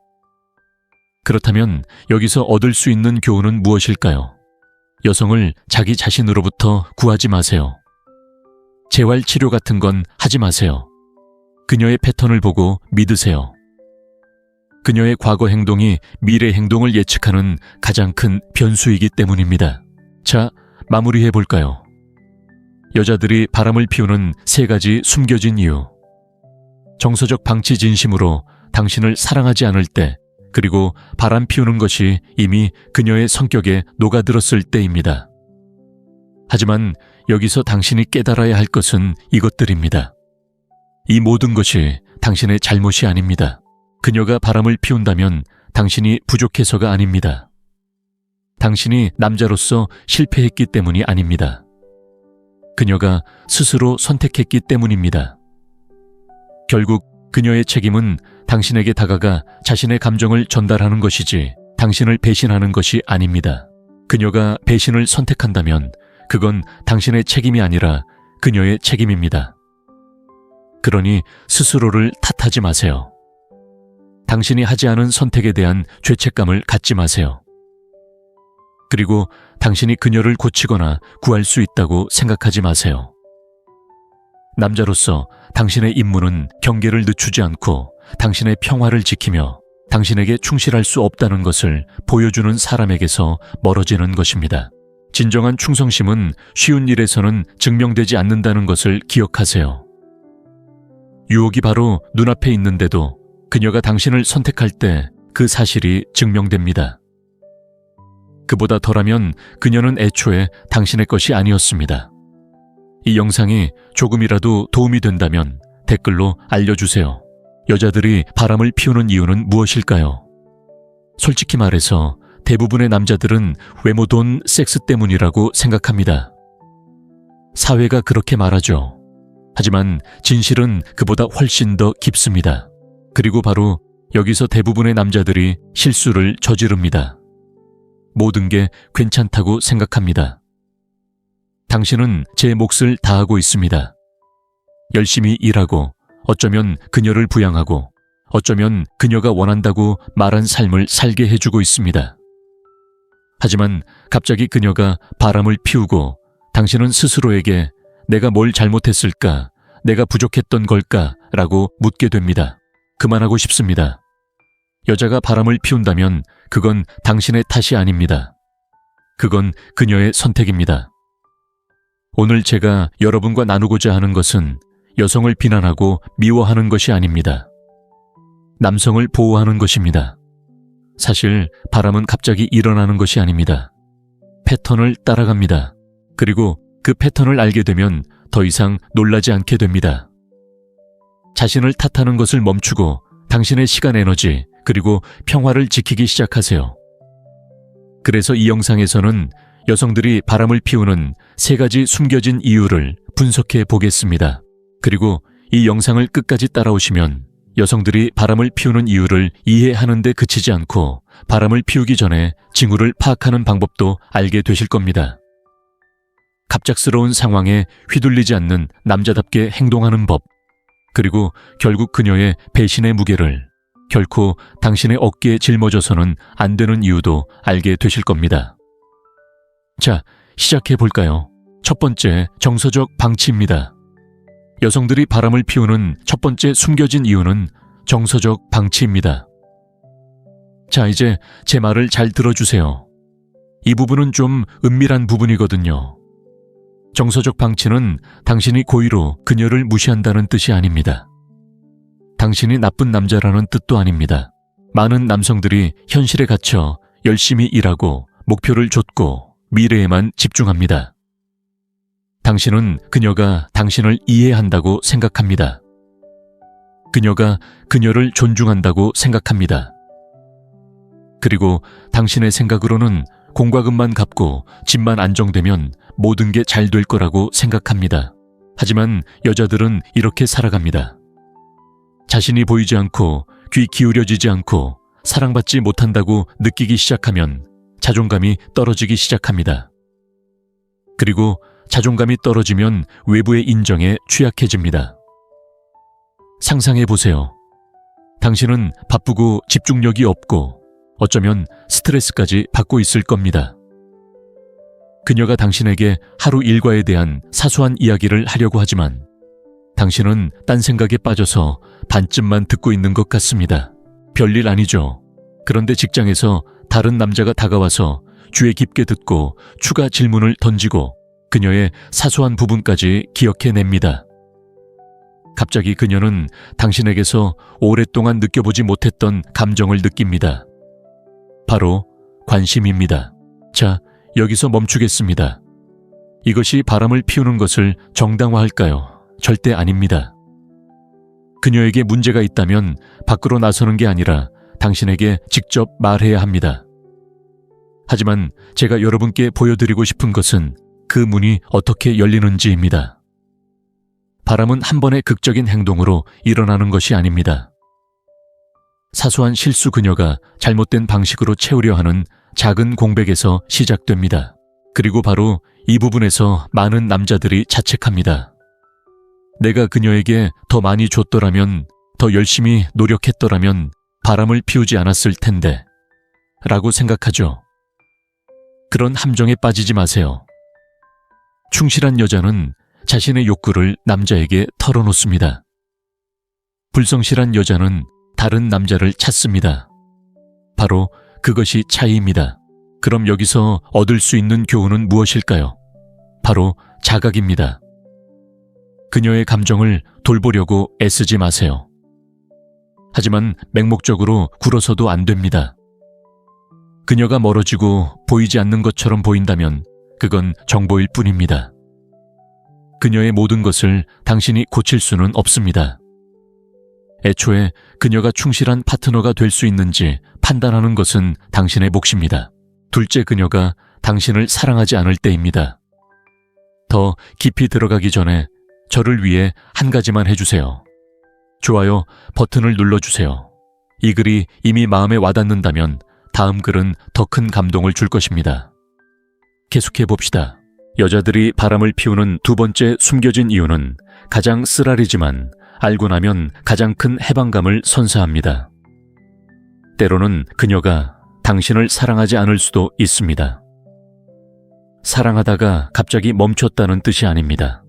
그렇다면 여기서 얻을 수 있는 교훈은 무엇일까요? 여성을 자기 자신으로부터 구하지 마세요. 재활치료 같은 건 하지 마세요. 그녀의 패턴을 보고 믿으세요. 그녀의 과거 행동이 미래 행동을 예측하는 가장 큰 변수이기 때문입니다. 자, 마무리해 볼까요? 여자들이 바람을 피우는 3가지 숨겨진 이유. 정서적 방치 진심으로 당신을 사랑하지 않을 때, 그리고 바람 피우는 것이 이미 그녀의 성격에 녹아들었을 때입니다. 하지만 여기서 당신이 깨달아야 할 것은 이것들입니다. 이 모든 것이 당신의 잘못이 아닙니다. 그녀가 바람을 피운다면 당신이 부족해서가 아닙니다. 당신이 남자로서 실패했기 때문이 아닙니다. 그녀가 스스로 선택했기 때문입니다. 결국 그녀의 책임은 당신에게 다가가 자신의 감정을 전달하는 것이지 당신을 배신하는 것이 아닙니다. 그녀가 배신을 선택한다면 그건 당신의 책임이 아니라 그녀의 책임입니다. 그러니 스스로를 탓하지 마세요. 당신이 하지 않은 선택에 대한 죄책감을 갖지 마세요. 그리고 당신이 그녀를 고치거나 구할 수 있다고 생각하지 마세요. 남자로서 당신의 임무는 경계를 늦추지 않고 당신의 평화를 지키며 당신에게 충실할 수 없다는 것을 보여주는 사람에게서 멀어지는 것입니다. 진정한 충성심은 쉬운 일에서는 증명되지 않는다는 것을 기억하세요. 유혹이 바로 눈앞에 있는데도 그녀가 당신을 선택할 때 그 사실이 증명됩니다. 그보다 덜하면 그녀는 애초에 당신의 것이 아니었습니다. 이 영상이 조금이라도 도움이 된다면 댓글로 알려주세요. 여자들이 바람을 피우는 이유는 무엇일까요? 솔직히 말해서 대부분의 남자들은 외모, 돈, 섹스 때문이라고 생각합니다. 사회가 그렇게 말하죠. 하지만 진실은 그보다 훨씬 더 깊습니다. 그리고 바로 여기서 대부분의 남자들이 실수를 저지릅니다. 모든 게 괜찮다고 생각합니다. 당신은 제 몫을 다하고 있습니다. 열심히 일하고, 어쩌면 그녀를 부양하고, 어쩌면 그녀가 원한다고 말한 삶을 살게 해주고 있습니다. 하지만 갑자기 그녀가 바람을 피우고 당신은 스스로에게 내가 뭘 잘못했을까? 내가 부족했던 걸까? 라고 묻게 됩니다. 그만하고 싶습니다. 여자가 바람을 피운다면 그건 당신의 탓이 아닙니다. 그건 그녀의 선택입니다. 오늘 제가 여러분과 나누고자 하는 것은 여성을 비난하고 미워하는 것이 아닙니다. 남성을 보호하는 것입니다. 사실 바람은 갑자기 일어나는 것이 아닙니다. 패턴을 따라갑니다. 그리고 그 패턴을 알게 되면 더 이상 놀라지 않게 됩니다. 자신을 탓하는 것을 멈추고 당신의 시간, 에너지, 그리고 평화를 지키기 시작하세요. 그래서 이 영상에서는 여성들이 바람을 피우는 3가지 숨겨진 이유를 분석해 보겠습니다. 그리고 이 영상을 끝까지 따라오시면 여성들이 바람을 피우는 이유를 이해하는 데 그치지 않고 바람을 피우기 전에 징후를 파악하는 방법도 알게 되실 겁니다. 갑작스러운 상황에 휘둘리지 않는 남자답게 행동하는 법, 그리고 결국 그녀의 배신의 무게를 결코 당신의 어깨에 짊어져서는 안 되는 이유도 알게 되실 겁니다. 자, 시작해 볼까요? 첫 번째, 정서적 방치입니다. 여성들이 바람을 피우는 첫 번째 숨겨진 이유는 정서적 방치입니다. 자, 이제 제 말을 잘 들어주세요. 이 부분은 좀 은밀한 부분이거든요. 정서적 방치는 당신이 고의로 그녀를 무시한다는 뜻이 아닙니다. 당신이 나쁜 남자라는 뜻도 아닙니다. 많은 남성들이 현실에 갇혀 열심히 일하고 목표를 좇고 미래에만 집중합니다. 당신은 그녀가 당신을 이해한다고 생각합니다. 그녀가 그녀를 존중한다고 생각합니다. 그리고 당신의 생각으로는 공과금만 갚고 집만 안정되면 모든 게 잘 될 거라고 생각합니다. 하지만 여자들은 이렇게 살아갑니다. 자신이 보이지 않고 귀 기울여지지 않고 사랑받지 못한다고 느끼기 시작하면 자존감이 떨어지기 시작합니다. 그리고 자존감이 떨어지면 외부의 인정에 취약해집니다. 상상해 보세요. 당신은 바쁘고 집중력이 없고 어쩌면 스트레스까지 받고 있을 겁니다. 그녀가 당신에게 하루 일과에 대한 사소한 이야기를 하려고 하지만 당신은 딴 생각에 빠져서 반쯤만 듣고 있는 것 같습니다. 별일 아니죠. 그런데 직장에서 다른 남자가 다가와서 귀에 깊게 듣고 추가 질문을 던지고 그녀의 사소한 부분까지 기억해냅니다. 갑자기 그녀는 당신에게서 오랫동안 느껴보지 못했던 감정을 느낍니다. 바로 관심입니다. 자, 여기서 멈추겠습니다. 이것이 바람을 피우는 것을 정당화할까요? 절대 아닙니다. 그녀에게 문제가 있다면 밖으로 나서는 게 아니라 당신에게 직접 말해야 합니다. 하지만 제가 여러분께 보여드리고 싶은 것은 그 문이 어떻게 열리는지입니다. 바람은 한 번의 극적인 행동으로 일어나는 것이 아닙니다. 사소한 실수 그녀가 잘못된 방식으로 채우려 하는 작은 공백에서 시작됩니다. 그리고 바로 이 부분에서 많은 남자들이 자책합니다. 내가 그녀에게 더 많이 줬더라면, 더 열심히 노력했더라면 바람을 피우지 않았을 텐데 라고 생각하죠. 그런 함정에 빠지지 마세요. 충실한 여자는 자신의 욕구를 남자에게 털어놓습니다. 불성실한 여자는 다른 남자를 찾습니다. 바로 그것이 차이입니다. 그럼 여기서 얻을 수 있는 교훈은 무엇일까요? 바로 자각입니다. 그녀의 감정을 돌보려고 애쓰지 마세요. 하지만 맹목적으로 굴어서도 안 됩니다. 그녀가 멀어지고 보이지 않는 것처럼 보인다면 그건 정보일 뿐입니다. 그녀의 모든 것을 당신이 고칠 수는 없습니다. 애초에 그녀가 충실한 파트너가 될 수 있는지 판단하는 것은 당신의 몫입니다. 둘째, 그녀가 당신을 사랑하지 않을 때입니다. 더 깊이 들어가기 전에 저를 위해 한 가지만 해주세요. 좋아요 버튼을 눌러주세요. 이 글이 이미 마음에 와닿는다면 다음 글은 더 큰 감동을 줄 것입니다. 계속해 봅시다. 여자들이 바람을 피우는 두 번째 숨겨진 이유는 가장 쓰라리지만 알고 나면 가장 큰 해방감을 선사합니다. 때로는 그녀가 당신을 사랑하지 않을 수도 있습니다. 사랑하다가 갑자기 멈췄다는 뜻이 아닙니다.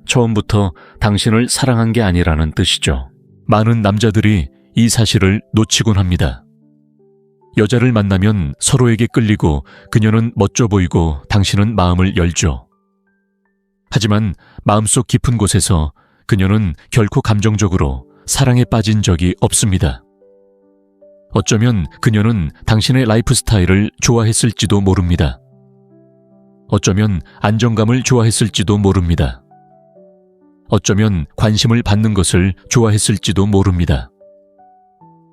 처음부터 당신을 사랑한 게 아니라는 뜻이죠. 많은 남자들이 이 사실을 놓치곤 합니다. 여자를 만나면 서로에게 끌리고 그녀는 멋져 보이고 당신은 마음을 열죠. 하지만 마음속 깊은 곳에서 그녀는 결코 감정적으로 사랑에 빠진 적이 없습니다. 어쩌면 그녀는 당신의 라이프 스타일을 좋아했을지도 모릅니다. 어쩌면 안정감을 좋아했을지도 모릅니다. 어쩌면 관심을 받는 것을 좋아했을지도 모릅니다.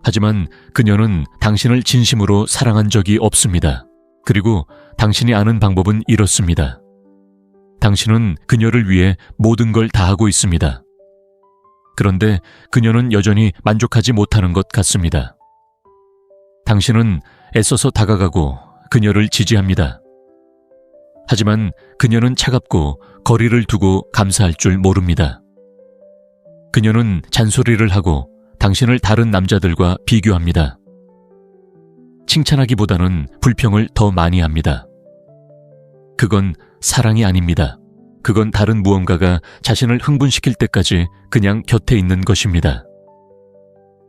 하지만 그녀는 당신을 진심으로 사랑한 적이 없습니다. 그리고 당신이 아는 방법은 이렇습니다. 당신은 그녀를 위해 모든 걸 다 하고 있습니다. 그런데 그녀는 여전히 만족하지 못하는 것 같습니다. 당신은 애써서 다가가고 그녀를 지지합니다. 하지만 그녀는 차갑고 거리를 두고 감사할 줄 모릅니다. 그녀는 잔소리를 하고 당신을 다른 남자들과 비교합니다. 칭찬하기보다는 불평을 더 많이 합니다. 그건 사랑이 아닙니다. 그건 다른 무언가가 자신을 흥분시킬 때까지 그냥 곁에 있는 것입니다.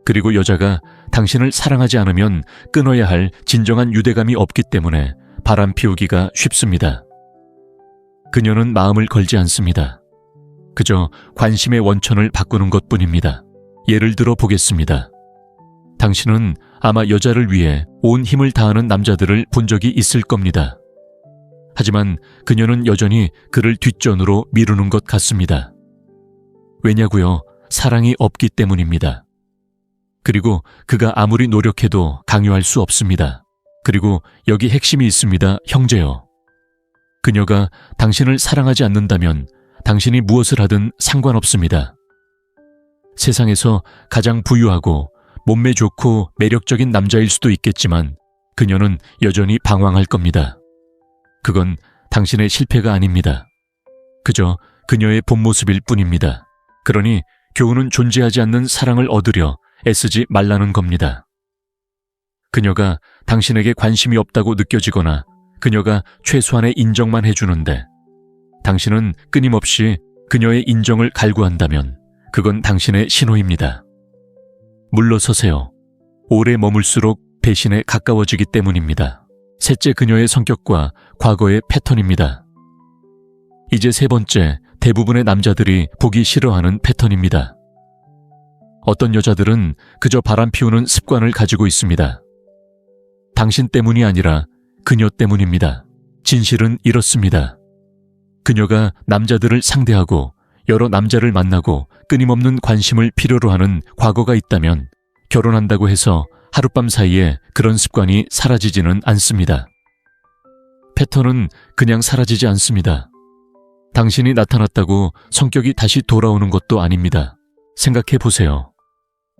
그리고 여자가 당신을 사랑하지 않으면 끊어야 할 진정한 유대감이 없기 때문에 바람 피우기가 쉽습니다. 그녀는 마음을 걸지 않습니다. 그저 관심의 원천을 바꾸는 것뿐입니다. 예를 들어 보겠습니다. 당신은 아마 여자를 위해 온 힘을 다하는 남자들을 본 적이 있을 겁니다. 하지만 그녀는 여전히 그를 뒷전으로 미루는 것 같습니다. 왜냐고요? 사랑이 없기 때문입니다. 그리고 그가 아무리 노력해도 강요할 수 없습니다. 그리고 여기 핵심이 있습니다, 형제요. 그녀가 당신을 사랑하지 않는다면 당신이 무엇을 하든 상관없습니다. 세상에서 가장 부유하고 몸매 좋고 매력적인 남자일 수도 있겠지만 그녀는 여전히 방황할 겁니다. 그건 당신의 실패가 아닙니다. 그저 그녀의 본 모습일 뿐입니다. 그러니 교훈은 존재하지 않는 사랑을 얻으려 애쓰지 말라는 겁니다. 그녀가 당신에게 관심이 없다고 느껴지거나 그녀가 최소한의 인정만 해주는데 당신은 끊임없이 그녀의 인정을 갈구한다면 그건 당신의 신호입니다. 물러서세요. 오래 머물수록 배신에 가까워지기 때문입니다. 셋째, 그녀의 성격과 과거의 패턴입니다. 이제 세 번째, 대부분의 남자들이 보기 싫어하는 패턴입니다. 어떤 여자들은 그저 바람 피우는 습관을 가지고 있습니다. 당신 때문이 아니라 그녀 때문입니다. 진실은 이렇습니다. 그녀가 남자들을 상대하고 여러 남자를 만나고 끊임없는 관심을 필요로 하는 과거가 있다면 결혼한다고 해서 하룻밤 사이에 그런 습관이 사라지지는 않습니다. 패턴은 그냥 사라지지 않습니다. 당신이 나타났다고 성격이 다시 돌아오는 것도 아닙니다. 생각해 보세요.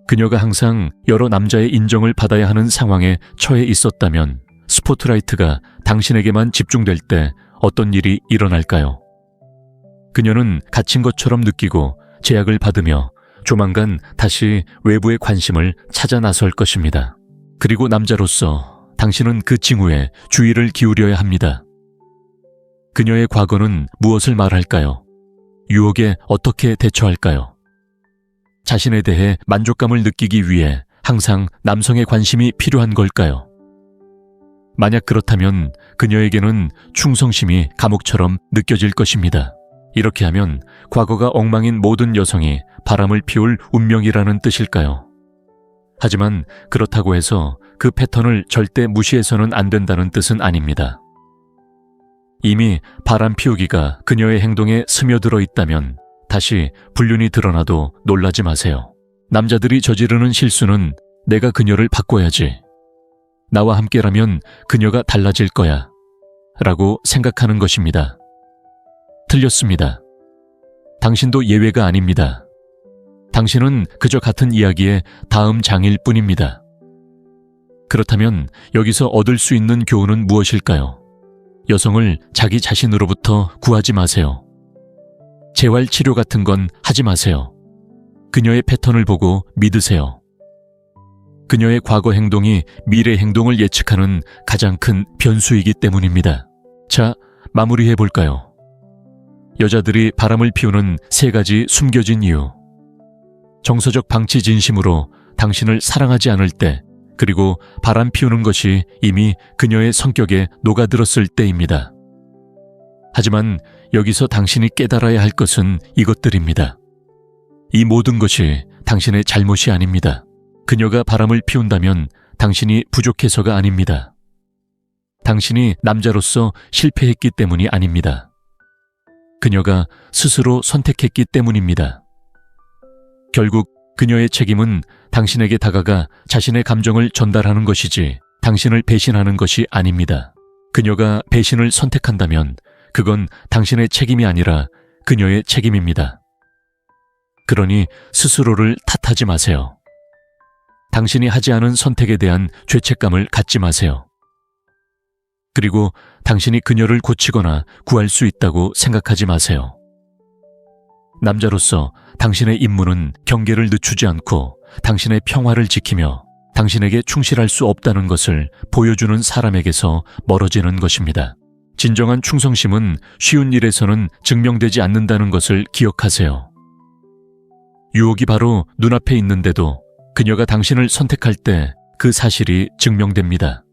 그녀가 항상 여러 남자의 인정을 받아야 하는 상황에 처해 있었다면 스포트라이트가 당신에게만 집중될 때 어떤 일이 일어날까요? 그녀는 갇힌 것처럼 느끼고 제약을 받으며 조만간 다시 외부의 관심을 찾아 나설 것입니다. 그리고 남자로서 당신은 그 징후에 주의를 기울여야 합니다. 그녀의 과거는 무엇을 말할까요? 유혹에 어떻게 대처할까요? 자신에 대해 만족감을 느끼기 위해 항상 남성의 관심이 필요한 걸까요? 만약 그렇다면 그녀에게는 충성심이 감옥처럼 느껴질 것입니다. 이렇게 하면 과거가 엉망인 모든 여성이 바람을 피울 운명이라는 뜻일까요? 하지만 그렇다고 해서 그 패턴을 절대 무시해서는 안 된다는 뜻은 아닙니다. 이미 바람 피우기가 그녀의 행동에 스며들어 있다면 다시 불륜이 드러나도 놀라지 마세요. 남자들이 저지르는 실수는 내가 그녀를 바꿔야지, 나와 함께라면 그녀가 달라질 거야 라고 생각하는 것입니다. 틀렸습니다. 당신도 예외가 아닙니다. 당신은 그저 같은 이야기의 다음 장일 뿐입니다. 그렇다면 여기서 얻을 수 있는 교훈은 무엇일까요? 여성을 자기 자신으로부터 구하지 마세요. 재활치료 같은 건 하지 마세요. 그녀의 패턴을 보고 믿으세요. 그녀의 과거 행동이 미래 행동을 예측하는 가장 큰 변수이기 때문입니다. 자, 마무리해 볼까요? 여자들이 바람을 피우는 세 가지 숨겨진 이유. 정서적 방치 진심으로 당신을 사랑하지 않을 때, 그리고 바람 피우는 것이 이미 그녀의 성격에 녹아들었을 때입니다. 하지만 여기서 당신이 깨달아야 할 것은 이것들입니다. 이 모든 것이 당신의 잘못이 아닙니다. 그녀가 바람을 피운다면 당신이 부족해서가 아닙니다. 당신이 남자로서 실패했기 때문이 아닙니다. 그녀가 스스로 선택했기 때문입니다. 결국 그녀의 책임은 당신에게 다가가 자신의 감정을 전달하는 것이지 당신을 배신하는 것이 아닙니다. 그녀가 배신을 선택한다면 그건 당신의 책임이 아니라 그녀의 책임입니다. 그러니 스스로를 탓하지 마세요. 당신이 하지 않은 선택에 대한 죄책감을 갖지 마세요. 그리고 당신이 그녀를 고치거나 구할 수 있다고 생각하지 마세요. 남자로서 당신의 임무는 경계를 늦추지 않고 당신의 평화를 지키며 당신에게 충실할 수 없다는 것을 보여주는 사람에게서 멀어지는 것입니다. 진정한 충성심은 쉬운 일에서는 증명되지 않는다는 것을 기억하세요. 유혹이 바로 눈앞에 있는데도 그녀가 당신을 선택할 때 그 사실이 증명됩니다.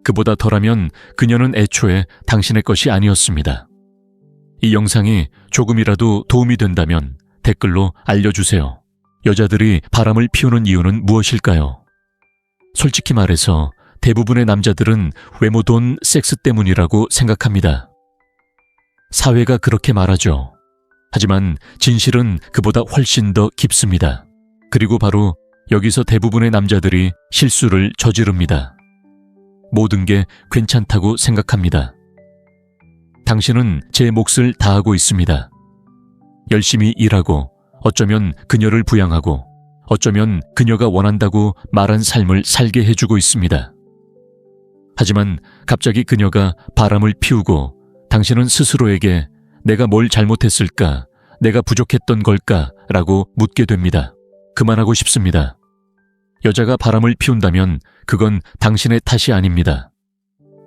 그보다 덜하면 그녀는 애초에 당신의 것이 아니었습니다. 이 영상이 조금이라도 도움이 된다면 댓글로 알려주세요. 여자들이 바람을 피우는 이유는 무엇일까요? 솔직히 말해서 대부분의 남자들은 외모, 돈, 섹스 때문이라고 생각합니다. 사회가 그렇게 말하죠. 하지만 진실은 그보다 훨씬 더 깊습니다. 그리고 바로 여기서 대부분의 남자들이 실수를 저지릅니다. 모든 게 괜찮다고 생각합니다. 당신은 제 몫을 다하고 있습니다. 열심히 일하고 어쩌면 그녀를 부양하고 어쩌면 그녀가 원한다고 말한 삶을 살게 해주고 있습니다. 하지만 갑자기 그녀가 바람을 피우고 당신은 스스로에게 내가 뭘 잘못했을까? 내가 부족했던 걸까? 라고 묻게 됩니다. 그만하고 싶습니다. 여자가 바람을 피운다면 그건 당신의 탓이 아닙니다.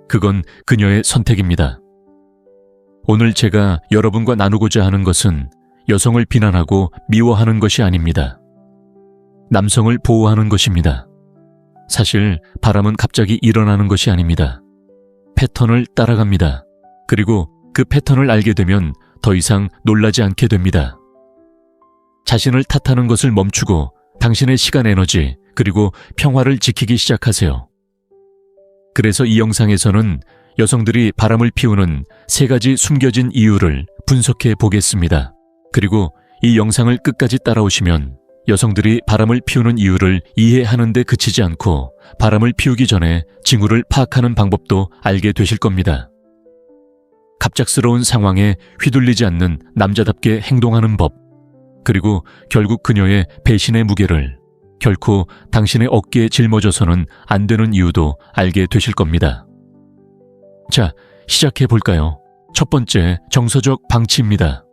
그건 그녀의 선택입니다. 오늘 제가 여러분과 나누고자 하는 것은 여성을 비난하고 미워하는 것이 아닙니다. 남성을 보호하는 것입니다. 사실 바람은 갑자기 일어나는 것이 아닙니다. 패턴을 따라갑니다. 그리고 그 패턴을 알게 되면 더 이상 놀라지 않게 됩니다. 자신을 탓하는 것을 멈추고 당신의 시간 에너지 그리고 평화를 지키기 시작하세요. 그래서 이 영상에서는 여성들이 바람을 피우는 3가지 숨겨진 이유를 분석해 보겠습니다. 그리고 이 영상을 끝까지 따라오시면 여성들이 바람을 피우는 이유를 이해하는 데 그치지 않고 바람을 피우기 전에 징후를 파악하는 방법도 알게 되실 겁니다. 갑작스러운 상황에 휘둘리지 않는 남자답게 행동하는 법, 그리고 결국 그녀의 배신의 무게를 결코 당신의 어깨에 짊어져서는 안 되는 이유도 알게 되실 겁니다. 자, 시작해 볼까요? 첫 번째, 정서적 방치입니다.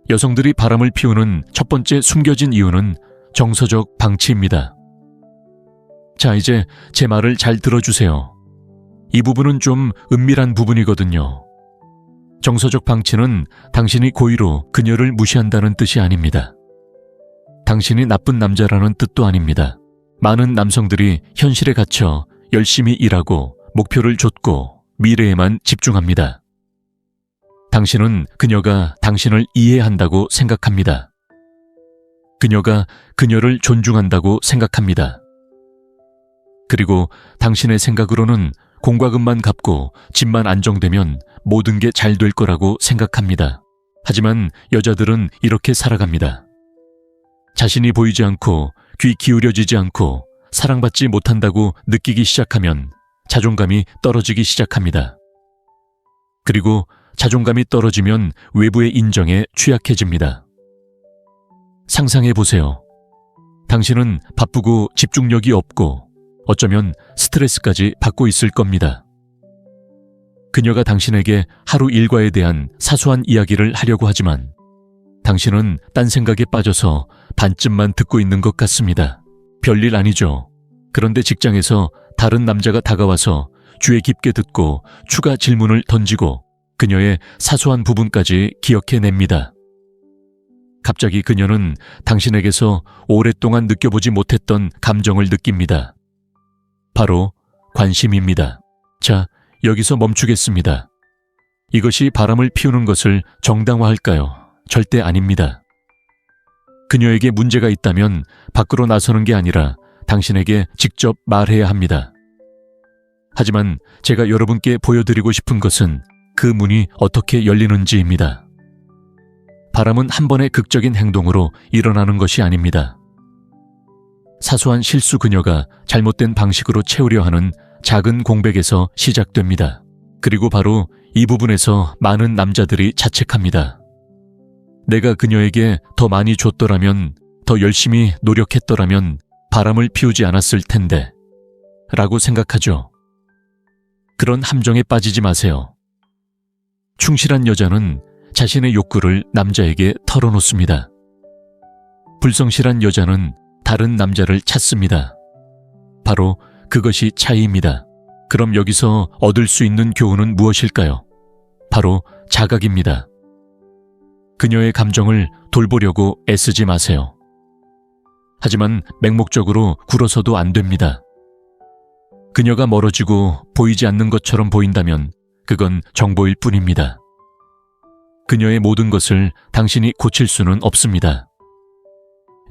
여성들이 바람을 피우는 첫 번째 숨겨진 이유는 정서적 방치입니다. 자, 이제 제 말을 잘 들어주세요. 이 부분은 좀 은밀한 부분이거든요. 정서적 방치는 당신이 고의로 그녀를 무시한다는 뜻이 아닙니다. 당신이 나쁜 남자라는 뜻도 아닙니다. 많은 남성들이 현실에 갇혀 열심히 일하고 목표를 좇고 미래에만 집중합니다. 당신은 그녀가 당신을 이해한다고 생각합니다. 그녀가 그녀를 존중한다고 생각합니다. 그리고 당신의 생각으로는 공과금만 갚고 집만 안정되면 모든 게 잘 될 거라고 생각합니다. 하지만 여자들은 이렇게 살아갑니다. 자신이 보이지 않고 귀 기울여지지 않고 사랑받지 못한다고 느끼기 시작하면 자존감이 떨어지기 시작합니다. 그리고 자존감이 떨어지면 외부의 인정에 취약해집니다. 상상해 보세요. 당신은 바쁘고 집중력이 없고 어쩌면 스트레스까지 받고 있을 겁니다. 그녀가 당신에게 하루 일과에 대한 사소한 이야기를 하려고 하지만 당신은 딴 생각에 빠져서 반쯤만 듣고 있는 것 같습니다. 별일 아니죠. 그런데 직장에서 다른 남자가 다가와서 귀에 깊게 듣고 추가 질문을 던지고 그녀의 사소한 부분까지 기억해냅니다. 갑자기 그녀는 당신에게서 오랫동안 느껴보지 못했던 감정을 느낍니다. 바로 관심입니다. 자, 여기서 멈추겠습니다. 이것이 바람을 피우는 것을 정당화할까요? 절대 아닙니다. 그녀에게 문제가 있다면 밖으로 나서는 게 아니라 당신에게 직접 말해야 합니다. 하지만 제가 여러분께 보여드리고 싶은 것은 그 문이 어떻게 열리는지입니다. 바람은 한 번의 극적인 행동으로 일어나는 것이 아닙니다. 사소한 실수 그녀가 잘못된 방식으로 채우려 하는 작은 공백에서 시작됩니다. 그리고 바로 이 부분에서 많은 남자들이 자책합니다. 내가 그녀에게 더 많이 줬더라면, 더 열심히 노력했더라면 바람을 피우지 않았을 텐데 라고 생각하죠. 그런 함정에 빠지지 마세요. 충실한 여자는 자신의 욕구를 남자에게 털어놓습니다. 불성실한 여자는 다른 남자를 찾습니다. 바로 그것이 차이입니다. 그럼 여기서 얻을 수 있는 교훈은 무엇일까요? 바로 자각입니다. 그녀의 감정을 돌보려고 애쓰지 마세요. 하지만 맹목적으로 굴어서도 안 됩니다. 그녀가 멀어지고 보이지 않는 것처럼 보인다면 그건 정보일 뿐입니다. 그녀의 모든 것을 당신이 고칠 수는 없습니다.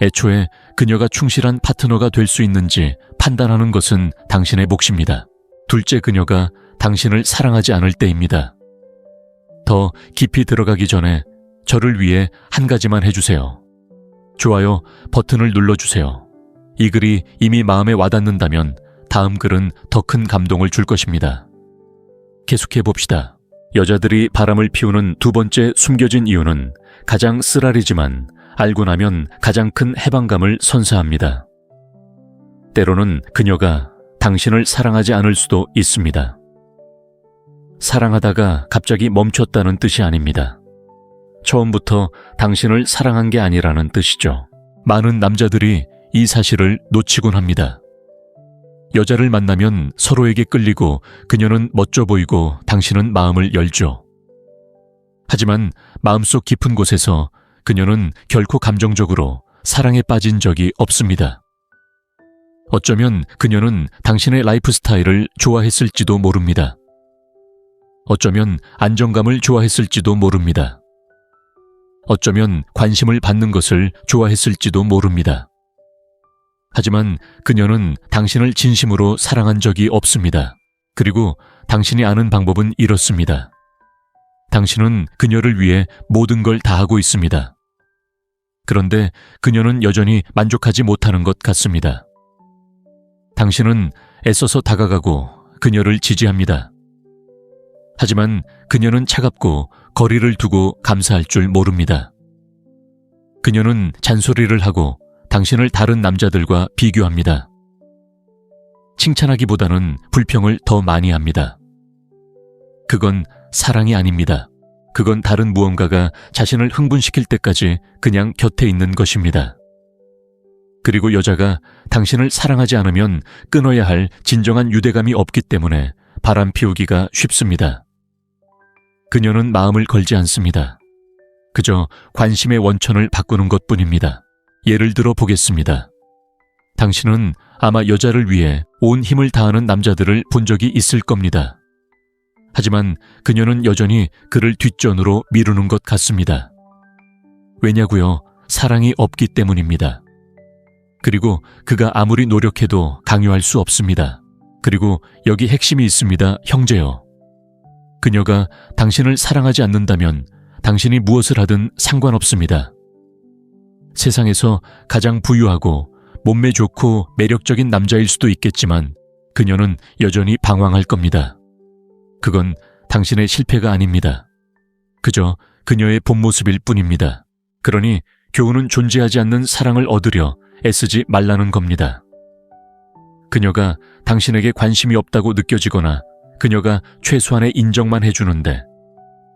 애초에 그녀가 충실한 파트너가 될 수 있는지 판단하는 것은 당신의 몫입니다. 둘째, 그녀가 당신을 사랑하지 않을 때입니다. 더 깊이 들어가기 전에 저를 위해 한 가지만 해주세요. 좋아요 버튼을 눌러주세요. 이 글이 이미 마음에 와닿는다면 다음 글은 더 큰 감동을 줄 것입니다. 계속해 봅시다. 여자들이 바람을 피우는 두 번째 숨겨진 이유는 가장 쓰라리지만 알고 나면 가장 큰 해방감을 선사합니다. 때로는 그녀가 당신을 사랑하지 않을 수도 있습니다. 사랑하다가 갑자기 멈췄다는 뜻이 아닙니다. 처음부터 당신을 사랑한 게 아니라는 뜻이죠. 많은 남자들이 이 사실을 놓치곤 합니다. 여자를 만나면 서로에게 끌리고 그녀는 멋져 보이고 당신은 마음을 열죠. 하지만 마음속 깊은 곳에서 그녀는 결코 감정적으로 사랑에 빠진 적이 없습니다. 어쩌면 그녀는 당신의 라이프 스타일을 좋아했을지도 모릅니다. 어쩌면 안정감을 좋아했을지도 모릅니다. 어쩌면 관심을 받는 것을 좋아했을지도 모릅니다. 하지만 그녀는 당신을 진심으로 사랑한 적이 없습니다. 그리고 당신이 아는 방법은 이렇습니다. 당신은 그녀를 위해 모든 걸 다 하고 있습니다. 그런데 그녀는 여전히 만족하지 못하는 것 같습니다. 당신은 애써서 다가가고 그녀를 지지합니다. 하지만 그녀는 차갑고 거리를 두고 감사할 줄 모릅니다. 그녀는 잔소리를 하고 당신을 다른 남자들과 비교합니다. 칭찬하기보다는 불평을 더 많이 합니다. 그건 사랑이 아닙니다. 그건 다른 무언가가 자신을 흥분시킬 때까지 그냥 곁에 있는 것입니다. 그리고 여자가 당신을 사랑하지 않으면 끊어야 할 진정한 유대감이 없기 때문에 바람 피우기가 쉽습니다. 그녀는 마음을 걸지 않습니다. 그저 관심의 원천을 바꾸는 것뿐입니다. 예를 들어 보겠습니다. 당신은 아마 여자를 위해 온 힘을 다하는 남자들을 본 적이 있을 겁니다. 하지만 그녀는 여전히 그를 뒷전으로 미루는 것 같습니다. 왜냐고요? 사랑이 없기 때문입니다. 그리고 그가 아무리 노력해도 강요할 수 없습니다. 그리고 여기 핵심이 있습니다, 형제요. 그녀가 당신을 사랑하지 않는다면 당신이 무엇을 하든 상관없습니다. 세상에서 가장 부유하고 몸매 좋고 매력적인 남자일 수도 있겠지만 그녀는 여전히 방황할 겁니다. 그건 당신의 실패가 아닙니다. 그저 그녀의 본 모습일 뿐입니다. 그러니 교훈은 존재하지 않는 사랑을 얻으려 애쓰지 말라는 겁니다. 그녀가 당신에게 관심이 없다고 느껴지거나 그녀가 최소한의 인정만 해주는데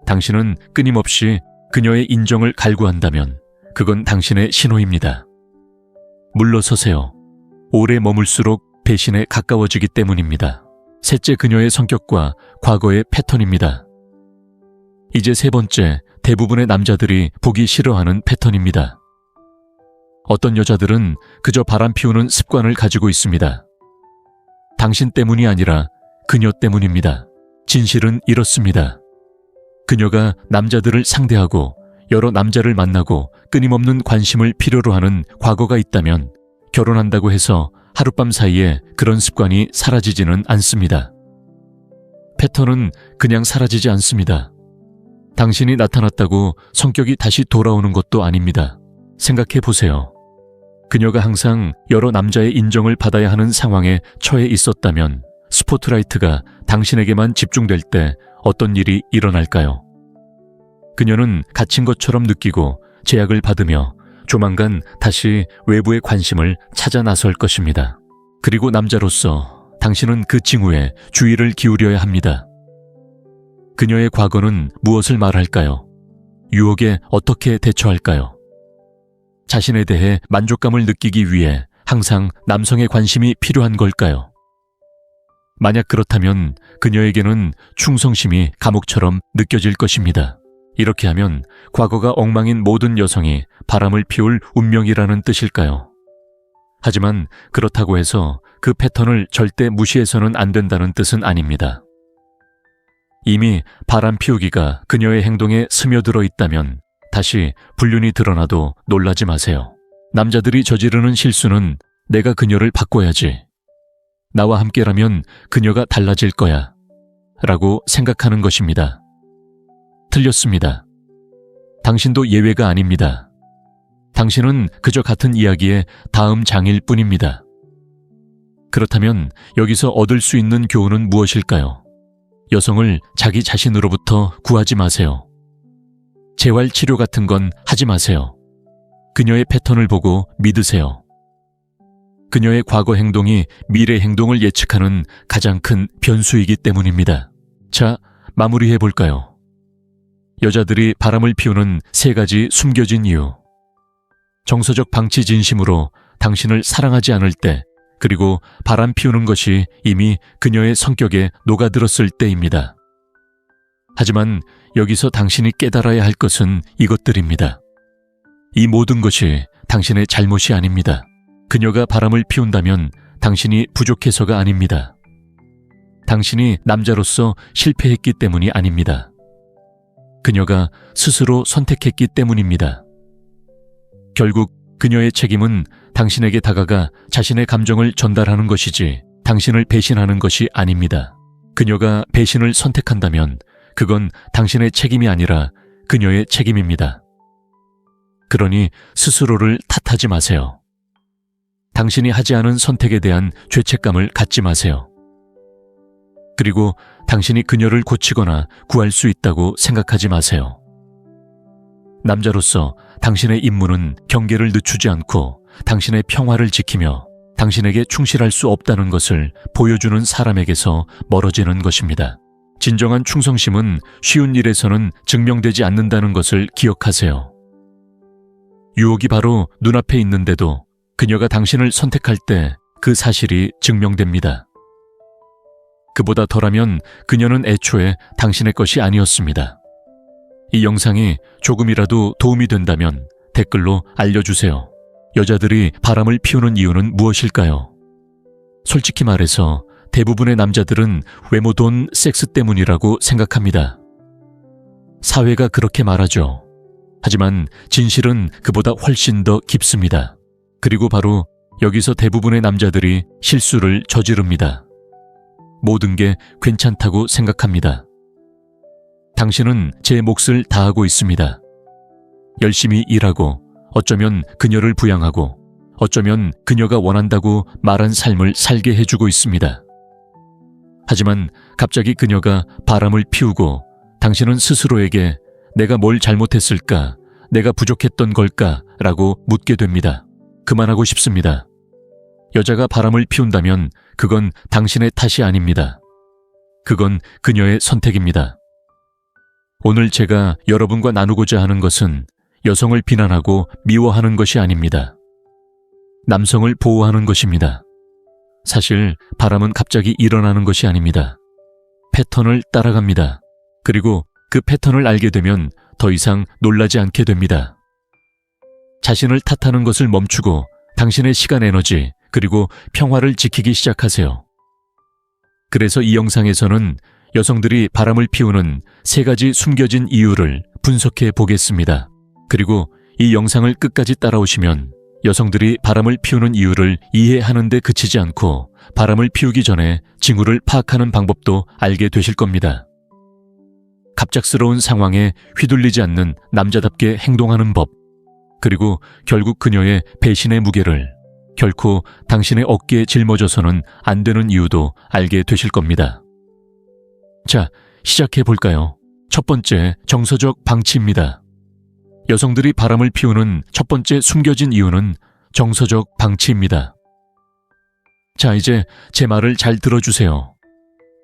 당신은 끊임없이 그녀의 인정을 갈구한다면 그건 당신의 신호입니다. 물러서세요. 오래 머물수록 배신에 가까워지기 때문입니다. 셋째, 그녀의 성격과 과거의 패턴입니다. 이제 세 번째, 대부분의 남자들이 보기 싫어하는 패턴입니다. 어떤 여자들은 그저 바람 피우는 습관을 가지고 있습니다. 당신 때문이 아니라 그녀 때문입니다. 진실은 이렇습니다. 그녀가 남자들을 상대하고 여러 남자를 만나고 끊임없는 관심을 필요로 하는 과거가 있다면 결혼한다고 해서 하룻밤 사이에 그런 습관이 사라지지는 않습니다. 패턴은 그냥 사라지지 않습니다. 당신이 나타났다고 성격이 다시 돌아오는 것도 아닙니다. 생각해 보세요. 그녀가 항상 여러 남자의 인정을 받아야 하는 상황에 처해 있었다면 스포트라이트가 당신에게만 집중될 때 어떤 일이 일어날까요? 그녀는 갇힌 것처럼 느끼고 제약을 받으며 조만간 다시 외부의 관심을 찾아 나설 것입니다. 그리고 남자로서 당신은 그 징후에 주의를 기울여야 합니다. 그녀의 과거는 무엇을 말할까요? 유혹에 어떻게 대처할까요? 자신에 대해 만족감을 느끼기 위해 항상 남성의 관심이 필요한 걸까요? 만약 그렇다면 그녀에게는 충성심이 감옥처럼 느껴질 것입니다. 이렇게 하면 과거가 엉망인 모든 여성이 바람을 피울 운명이라는 뜻일까요? 하지만 그렇다고 해서 그 패턴을 절대 무시해서는 안 된다는 뜻은 아닙니다. 이미 바람 피우기가 그녀의 행동에 스며들어 있다면 다시 불륜이 드러나도 놀라지 마세요. 남자들이 저지르는 실수는 내가 그녀를 바꿔야지, 나와 함께라면 그녀가 달라질 거야 라고 생각하는 것입니다. 틀렸습니다. 당신도 예외가 아닙니다. 당신은 그저 같은 이야기의 다음 장일 뿐입니다. 그렇다면 여기서 얻을 수 있는 교훈은 무엇일까요? 여성을 자기 자신으로부터 구하지 마세요. 재활 치료 같은 건 하지 마세요. 그녀의 패턴을 보고 믿으세요. 그녀의 과거 행동이 미래 행동을 예측하는 가장 큰 변수이기 때문입니다. 자, 마무리해 볼까요? 여자들이 바람을 피우는 3가지 숨겨진 이유. 정서적 방치 진심으로 당신을 사랑하지 않을 때, 그리고 바람 피우는 것이 이미 그녀의 성격에 녹아들었을 때입니다. 하지만 여기서 당신이 깨달아야 할 것은 이것들입니다. 이 모든 것이 당신의 잘못이 아닙니다. 그녀가 바람을 피운다면 당신이 부족해서가 아닙니다. 당신이 남자로서 실패했기 때문이 아닙니다. 그녀가 스스로 선택했기 때문입니다. 결국 그녀의 책임은 당신에게 다가가 자신의 감정을 전달하는 것이지 당신을 배신하는 것이 아닙니다. 그녀가 배신을 선택한다면 그건 당신의 책임이 아니라 그녀의 책임입니다. 그러니 스스로를 탓하지 마세요. 당신이 하지 않은 선택에 대한 죄책감을 갖지 마세요. 그리고 당신이 그녀를 고치거나 구할 수 있다고 생각하지 마세요. 남자로서 당신의 임무는 경계를 늦추지 않고 당신의 평화를 지키며 당신에게 충실할 수 없다는 것을 보여주는 사람에게서 멀어지는 것입니다. 진정한 충성심은 쉬운 일에서는 증명되지 않는다는 것을 기억하세요. 유혹이 바로 눈앞에 있는데도 그녀가 당신을 선택할 때 그 사실이 증명됩니다. 그보다 덜하면 그녀는 애초에 당신의 것이 아니었습니다. 이 영상이 조금이라도 도움이 된다면 댓글로 알려주세요. 여자들이 바람을 피우는 이유는 무엇일까요? 솔직히 말해서 대부분의 남자들은 외모, 돈, 섹스 때문이라고 생각합니다. 사회가 그렇게 말하죠. 하지만 진실은 그보다 훨씬 더 깊습니다. 그리고 바로 여기서 대부분의 남자들이 실수를 저지릅니다. 모든 게 괜찮다고 생각합니다. 당신은 제 몫을 다하고 있습니다. 열심히 일하고 어쩌면 그녀를 부양하고 어쩌면 그녀가 원한다고 말한 삶을 살게 해주고 있습니다. 하지만 갑자기 그녀가 바람을 피우고 당신은 스스로에게 내가 뭘 잘못했을까? 내가 부족했던 걸까? 라고 묻게 됩니다. 그만하고 싶습니다. 여자가 바람을 피운다면 그건 당신의 탓이 아닙니다. 그건 그녀의 선택입니다. 오늘 제가 여러분과 나누고자 하는 것은 여성을 비난하고 미워하는 것이 아닙니다. 남성을 보호하는 것입니다. 사실 바람은 갑자기 일어나는 것이 아닙니다. 패턴을 따라갑니다. 그리고 그 패턴을 알게 되면 더 이상 놀라지 않게 됩니다. 자신을 탓하는 것을 멈추고 당신의 시간, 에너지, 그리고 평화를 지키기 시작하세요. 그래서 이 영상에서는 여성들이 바람을 피우는 3가지 숨겨진 이유를 분석해 보겠습니다. 그리고 이 영상을 끝까지 따라오시면 여성들이 바람을 피우는 이유를 이해하는 데 그치지 않고 바람을 피우기 전에 징후를 파악하는 방법도 알게 되실 겁니다. 갑작스러운 상황에 휘둘리지 않는 남자답게 행동하는 법, 그리고 결국 그녀의 배신의 무게를 결코 당신의 어깨에 짊어져서는 안 되는 이유도 알게 되실 겁니다. 자, 시작해 볼까요? 첫 번째, 정서적 방치입니다. 여성들이 바람을 피우는 첫 번째 숨겨진 이유는 정서적 방치입니다. 자, 이제 제 말을 잘 들어주세요.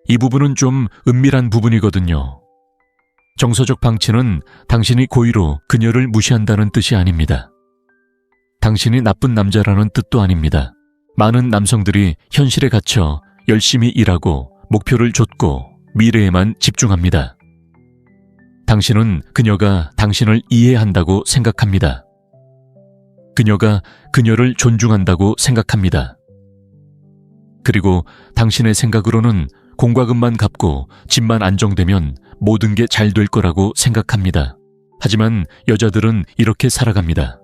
이 부분은 좀 은밀한 부분이거든요. 정서적 방치는 당신이 고의로 그녀를 무시한다는 뜻이 아닙니다. 당신이 나쁜 남자라는 뜻도 아닙니다. 많은 남성들이 현실에 갇혀 열심히 일하고 목표를 좇고 미래에만 집중합니다. 당신은 그녀가 당신을 이해한다고 생각합니다. 그녀가 그녀를 존중한다고 생각합니다. 그리고 당신의 생각으로는 공과금만 갚고 집만 안정되면 모든 게 잘 될 거라고 생각합니다. 하지만 여자들은 이렇게 살아갑니다.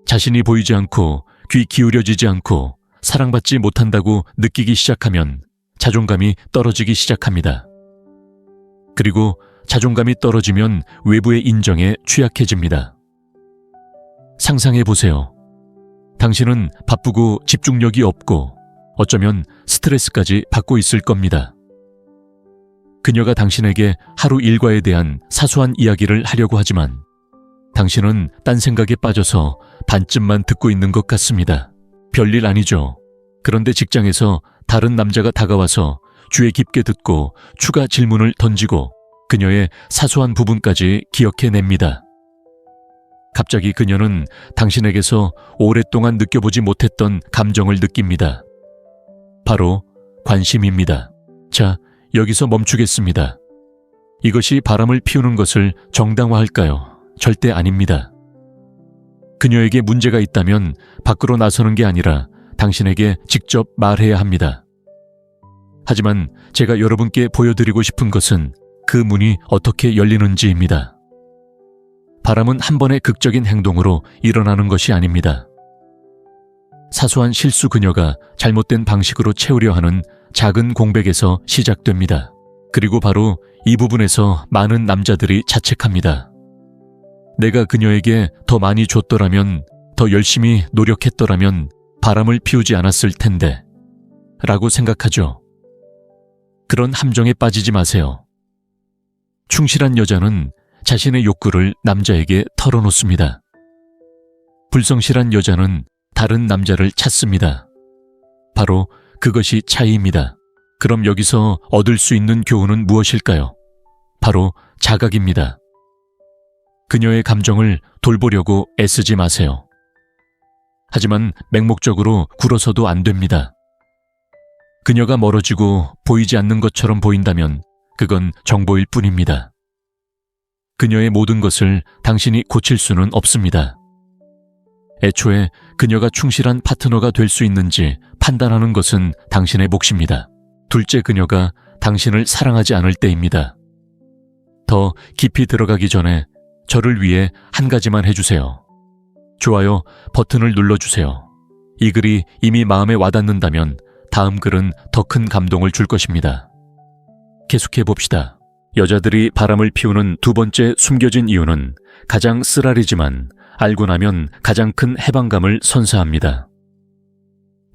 자신이 보이지 않고 귀 기울여지지 않고 사랑받지 못한다고 느끼기 시작하면 자존감이 떨어지기 시작합니다. 그리고 자존감이 떨어지면 외부의 인정에 취약해집니다. 상상해 보세요. 당신은 바쁘고 집중력이 없고 어쩌면 스트레스까지 받고 있을 겁니다. 그녀가 당신에게 하루 일과에 대한 사소한 이야기를 하려고 하지만 당신은 딴 생각에 빠져서 반쯤만 듣고 있는 것 같습니다. 별일 아니죠. 그런데 직장에서 다른 남자가 다가와서 귀에 깊게 듣고 추가 질문을 던지고 그녀의 사소한 부분까지 기억해냅니다. 갑자기 그녀는 당신에게서 오랫동안 느껴보지 못했던 감정을 느낍니다. 바로 관심입니다. 자, 여기서 멈추겠습니다. 이것이 바람을 피우는 것을 정당화할까요? 절대 아닙니다. 그녀에게 문제가 있다면 밖으로 나서는 게 아니라 당신에게 직접 말해야 합니다. 하지만 제가 여러분께 보여드리고 싶은 것은 그 문이 어떻게 열리는지입니다. 바람은 한 번의 극적인 행동으로 일어나는 것이 아닙니다. 사소한 실수 그녀가 잘못된 방식으로 채우려 하는 작은 공백에서 시작됩니다. 그리고 바로 이 부분에서 많은 남자들이 자책합니다. 내가 그녀에게 더 많이 줬더라면, 더 열심히 노력했더라면 바람을 피우지 않았을 텐데 라고 생각하죠. 그런 함정에 빠지지 마세요. 충실한 여자는 자신의 욕구를 남자에게 털어놓습니다. 불성실한 여자는 다른 남자를 찾습니다. 바로 그것이 차이입니다. 그럼 여기서 얻을 수 있는 교훈은 무엇일까요? 바로 자각입니다. 그녀의 감정을 돌보려고 애쓰지 마세요. 하지만 맹목적으로 굴어서도 안 됩니다. 그녀가 멀어지고 보이지 않는 것처럼 보인다면 그건 정보일 뿐입니다. 그녀의 모든 것을 당신이 고칠 수는 없습니다. 애초에 그녀가 충실한 파트너가 될 수 있는지 판단하는 것은 당신의 몫입니다. 둘째, 그녀가 당신을 사랑하지 않을 때입니다. 더 깊이 들어가기 전에 저를 위해 한 가지만 해주세요. 좋아요 버튼을 눌러주세요. 이 글이 이미 마음에 와닿는다면 다음 글은 더 큰 감동을 줄 것입니다. 계속해 봅시다. 여자들이 바람을 피우는 두 번째 숨겨진 이유는 가장 쓰라리지만 알고 나면 가장 큰 해방감을 선사합니다.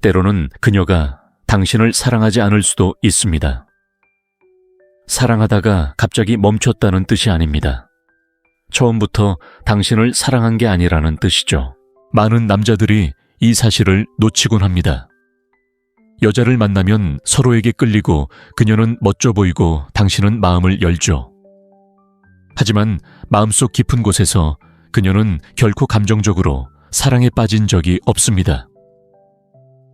때로는 그녀가 당신을 사랑하지 않을 수도 있습니다. 사랑하다가 갑자기 멈췄다는 뜻이 아닙니다. 처음부터 당신을 사랑한 게 아니라는 뜻이죠. 많은 남자들이 이 사실을 놓치곤 합니다. 여자를 만나면 서로에게 끌리고 그녀는 멋져 보이고 당신은 마음을 열죠. 하지만 마음속 깊은 곳에서 그녀는 결코 감정적으로 사랑에 빠진 적이 없습니다.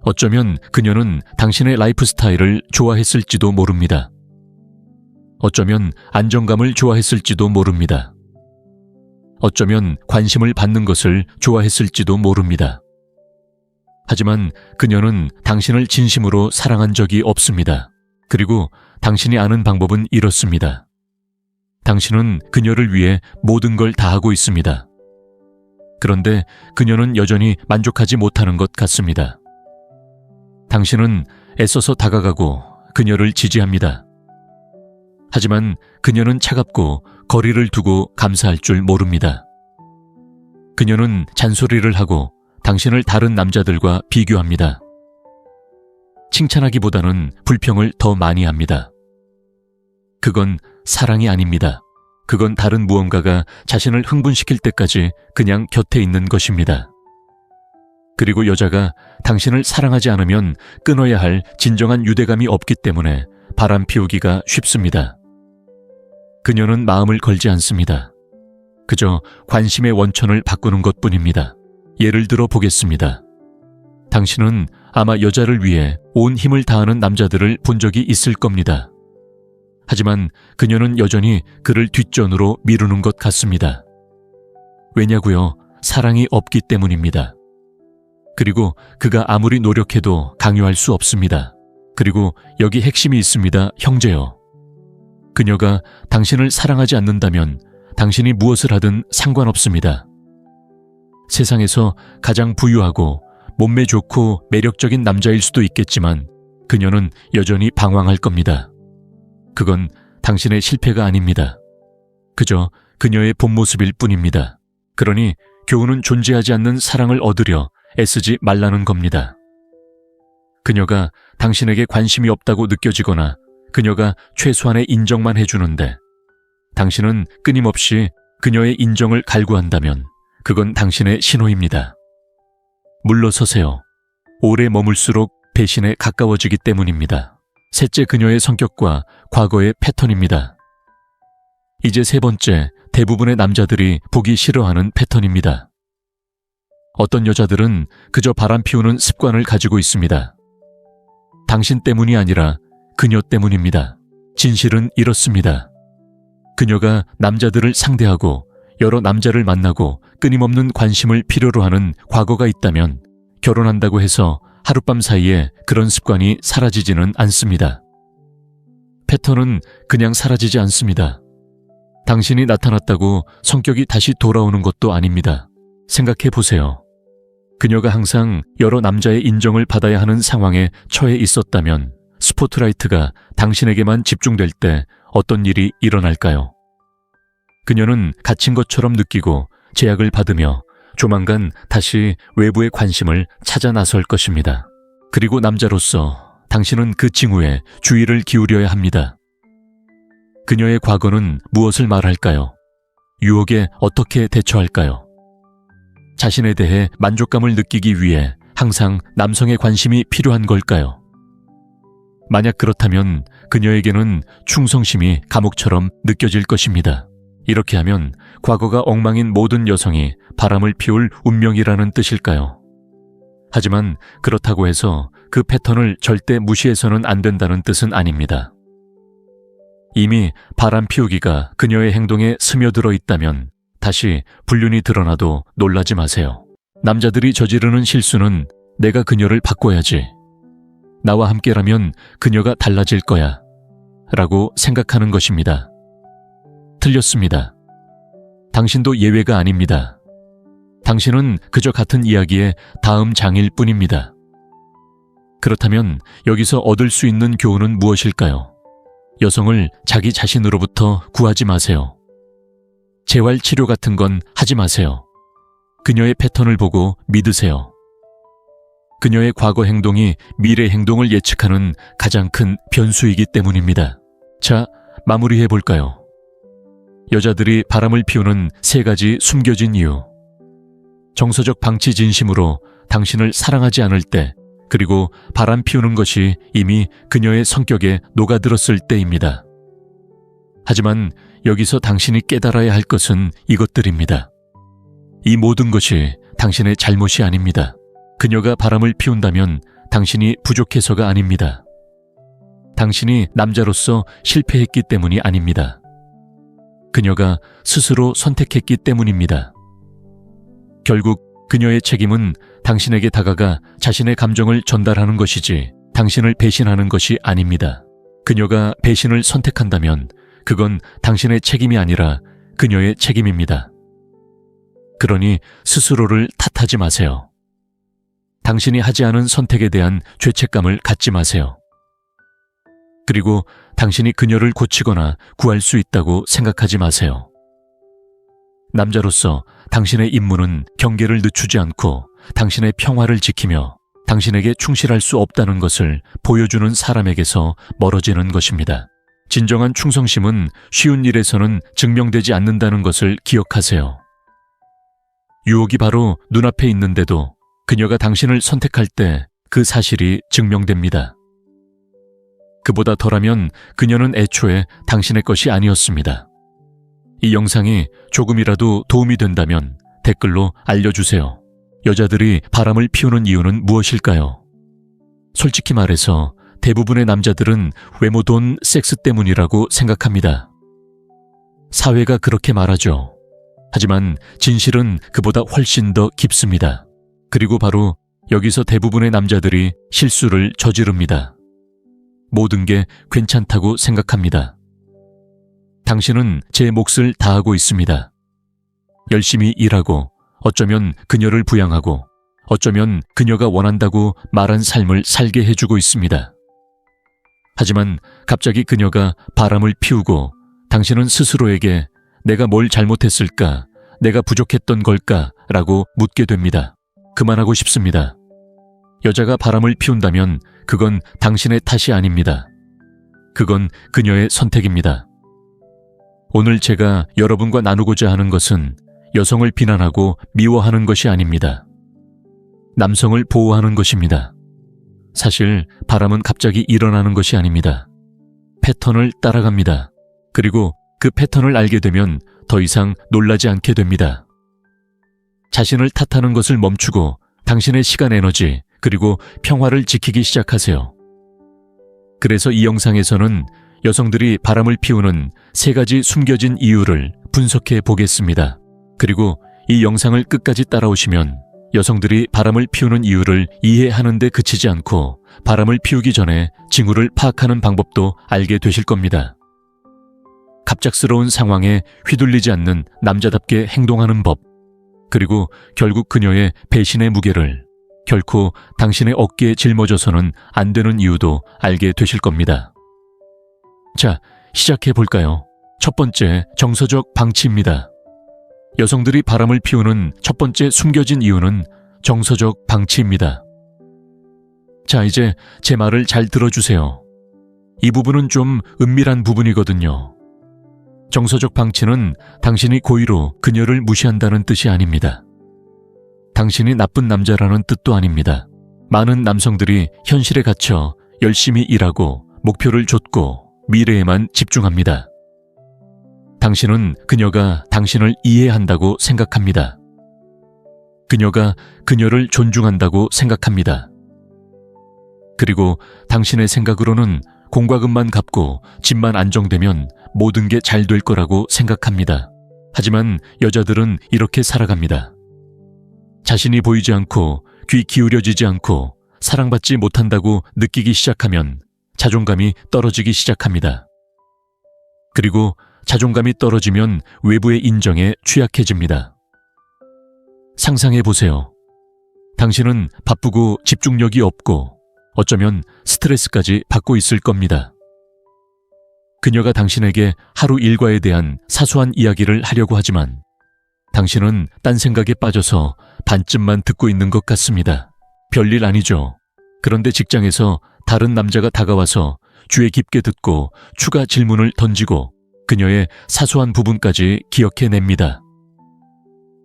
어쩌면 그녀는 당신의 라이프 스타일을 좋아했을지도 모릅니다. 어쩌면 안정감을 좋아했을지도 모릅니다. 어쩌면 관심을 받는 것을 좋아했을지도 모릅니다. 하지만 그녀는 당신을 진심으로 사랑한 적이 없습니다. 그리고 당신이 아는 방법은 이렇습니다. 당신은 그녀를 위해 모든 걸 다 하고 있습니다. 그런데 그녀는 여전히 만족하지 못하는 것 같습니다. 당신은 애써서 다가가고 그녀를 지지합니다. 하지만 그녀는 차갑고 거리를 두고 감사할 줄 모릅니다. 그녀는 잔소리를 하고 당신을 다른 남자들과 비교합니다. 칭찬하기보다는 불평을 더 많이 합니다. 그건 사랑이 아닙니다. 그건 다른 무언가가 자신을 흥분시킬 때까지 그냥 곁에 있는 것입니다. 그리고 여자가 당신을 사랑하지 않으면 끊어야 할 진정한 유대감이 없기 때문에 바람 피우기가 쉽습니다. 그녀는 마음을 걸지 않습니다. 그저 관심의 원천을 바꾸는 것뿐입니다. 예를 들어 보겠습니다. 당신은 아마 여자를 위해 온 힘을 다하는 남자들을 본 적이 있을 겁니다. 하지만 그녀는 여전히 그를 뒷전으로 미루는 것 같습니다. 왜냐고요? 사랑이 없기 때문입니다. 그리고 그가 아무리 노력해도 강요할 수 없습니다. 그리고 여기 핵심이 있습니다, 형제요. 그녀가 당신을 사랑하지 않는다면 당신이 무엇을 하든 상관없습니다. 세상에서 가장 부유하고 몸매 좋고 매력적인 남자일 수도 있겠지만 그녀는 여전히 방황할 겁니다. 그건 당신의 실패가 아닙니다. 그저 그녀의 본 모습일 뿐입니다. 그러니 교훈은 존재하지 않는 사랑을 얻으려 애쓰지 말라는 겁니다. 그녀가 당신에게 관심이 없다고 느껴지거나 그녀가 최소한의 인정만 해주는데 당신은 끊임없이 그녀의 인정을 갈구한다면 그건 당신의 신호입니다. 물러서세요. 오래 머물수록 배신에 가까워지기 때문입니다. 셋째, 그녀의 성격과 과거의 패턴입니다. 이제 세 번째, 대부분의 남자들이 보기 싫어하는 패턴입니다. 어떤 여자들은 그저 바람 피우는 습관을 가지고 있습니다. 당신 때문이 아니라 그녀 때문입니다. 진실은 이렇습니다. 그녀가 남자들을 상대하고 여러 남자를 만나고 끊임없는 관심을 필요로 하는 과거가 있다면 결혼한다고 해서 하룻밤 사이에 그런 습관이 사라지지는 않습니다. 패턴은 그냥 사라지지 않습니다. 당신이 나타났다고 성격이 다시 돌아오는 것도 아닙니다. 생각해 보세요. 그녀가 항상 여러 남자의 인정을 받아야 하는 상황에 처해 있었다면 스포트라이트가 당신에게만 집중될 때 어떤 일이 일어날까요? 그녀는 갇힌 것처럼 느끼고 제약을 받으며 조만간 다시 외부의 관심을 찾아 나설 것입니다. 그리고 남자로서 당신은 그 징후에 주의를 기울여야 합니다. 그녀의 과거는 무엇을 말할까요? 유혹에 어떻게 대처할까요? 자신에 대해 만족감을 느끼기 위해 항상 남성의 관심이 필요한 걸까요? 만약 그렇다면 그녀에게는 충성심이 감옥처럼 느껴질 것입니다. 이렇게 하면 과거가 엉망인 모든 여성이 바람을 피울 운명이라는 뜻일까요? 하지만 그렇다고 해서 그 패턴을 절대 무시해서는 안 된다는 뜻은 아닙니다. 이미 바람 피우기가 그녀의 행동에 스며들어 있다면 다시 불륜이 드러나도 놀라지 마세요. 남자들이 저지르는 실수는 내가 그녀를 바꿔야지, 나와 함께라면 그녀가 달라질 거야 라고 생각하는 것입니다. 틀렸습니다. 당신도 예외가 아닙니다. 당신은 그저 같은 이야기의 다음 장일 뿐입니다. 그렇다면 여기서 얻을 수 있는 교훈은 무엇일까요? 여성을 자기 자신으로부터 구하지 마세요. 재활 치료 같은 건 하지 마세요. 그녀의 패턴을 보고 믿으세요. 그녀의 과거 행동이 미래 행동을 예측하는 가장 큰 변수이기 때문입니다. 자, 마무리해 볼까요? 여자들이 바람을 피우는 3가지 숨겨진 이유. 정서적 방치 진심으로 당신을 사랑하지 않을 때, 그리고 바람 피우는 것이 이미 그녀의 성격에 녹아들었을 때입니다. 하지만 여기서 당신이 깨달아야 할 것은 이것들입니다. 이 모든 것이 당신의 잘못이 아닙니다. 그녀가 바람을 피운다면 당신이 부족해서가 아닙니다. 당신이 남자로서 실패했기 때문이 아닙니다. 그녀가 스스로 선택했기 때문입니다. 결국 그녀의 책임은 당신에게 다가가 자신의 감정을 전달하는 것이지 당신을 배신하는 것이 아닙니다. 그녀가 배신을 선택한다면 그건 당신의 책임이 아니라 그녀의 책임입니다. 그러니 스스로를 탓하지 마세요. 당신이 하지 않은 선택에 대한 죄책감을 갖지 마세요. 그리고 당신이 그녀를 고치거나 구할 수 있다고 생각하지 마세요. 남자로서 당신의 임무는 경계를 늦추지 않고 당신의 평화를 지키며 당신에게 충실할 수 없다는 것을 보여주는 사람에게서 멀어지는 것입니다. 진정한 충성심은 쉬운 일에서는 증명되지 않는다는 것을 기억하세요. 유혹이 바로 눈앞에 있는데도 그녀가 당신을 선택할 때 그 사실이 증명됩니다. 그보다 덜하면 그녀는 애초에 당신의 것이 아니었습니다. 이 영상이 조금이라도 도움이 된다면 댓글로 알려주세요. 여자들이 바람을 피우는 이유는 무엇일까요? 솔직히 말해서 대부분의 남자들은 외모 돈 섹스 때문이라고 생각합니다. 사회가 그렇게 말하죠. 하지만 진실은 그보다 훨씬 더 깊습니다. 그리고 바로 여기서 대부분의 남자들이 실수를 저지릅니다. 모든 게 괜찮다고 생각합니다. 당신은 제 몫을 다하고 있습니다. 열심히 일하고 어쩌면 그녀를 부양하고 어쩌면 그녀가 원한다고 말한 삶을 살게 해주고 있습니다. 하지만 갑자기 그녀가 바람을 피우고 당신은 스스로에게 내가 뭘 잘못했을까? 내가 부족했던 걸까? 라고 묻게 됩니다. 그만하고 싶습니다. 여자가 바람을 피운다면 그건 당신의 탓이 아닙니다. 그건 그녀의 선택입니다. 오늘 제가 여러분과 나누고자 하는 것은 여성을 비난하고 미워하는 것이 아닙니다. 남성을 보호하는 것입니다. 사실 바람은 갑자기 일어나는 것이 아닙니다. 패턴을 따라갑니다. 그리고 그 패턴을 알게 되면 더 이상 놀라지 않게 됩니다. 자신을 탓하는 것을 멈추고 당신의 시간 에너지 그리고 평화를 지키기 시작하세요. 그래서 이 영상에서는 여성들이 바람을 피우는 3가지 숨겨진 이유를 분석해 보겠습니다. 그리고 이 영상을 끝까지 따라오시면 여성들이 바람을 피우는 이유를 이해하는 데 그치지 않고 바람을 피우기 전에 징후를 파악하는 방법도 알게 되실 겁니다. 갑작스러운 상황에 휘둘리지 않는 남자답게 행동하는 법, 그리고 결국 그녀의 배신의 무게를 결코 당신의 어깨에 짊어져서는 안 되는 이유도 알게 되실 겁니다. 자, 시작해 볼까요? 첫 번째, 정서적 방치입니다. 여성들이 바람을 피우는 첫 번째 숨겨진 이유는 정서적 방치입니다. 자, 이제 제 말을 잘 들어주세요. 이 부분은 좀 은밀한 부분이거든요. 정서적 방치는 당신이 고의로 그녀를 무시한다는 뜻이 아닙니다. 당신이 나쁜 남자라는 뜻도 아닙니다. 많은 남성들이 현실에 갇혀 열심히 일하고 목표를 좇고 미래에만 집중합니다. 당신은 그녀가 당신을 이해한다고 생각합니다. 그녀가 그녀를 존중한다고 생각합니다. 그리고 당신의 생각으로는 공과금만 갚고 집만 안정되면 모든 게 잘 될 거라고 생각합니다. 하지만 여자들은 이렇게 살아갑니다. 자신이 보이지 않고 귀 기울여지지 않고 사랑받지 못한다고 느끼기 시작하면 자존감이 떨어지기 시작합니다. 그리고 자존감이 떨어지면 외부의 인정에 취약해집니다. 상상해 보세요. 당신은 바쁘고 집중력이 없고 어쩌면 스트레스까지 받고 있을 겁니다. 그녀가 당신에게 하루 일과에 대한 사소한 이야기를 하려고 하지만 당신은 딴 생각에 빠져서 반쯤만 듣고 있는 것 같습니다. 별일 아니죠. 그런데 직장에서 다른 남자가 다가와서 귀에 깊게 듣고 추가 질문을 던지고 그녀의 사소한 부분까지 기억해냅니다.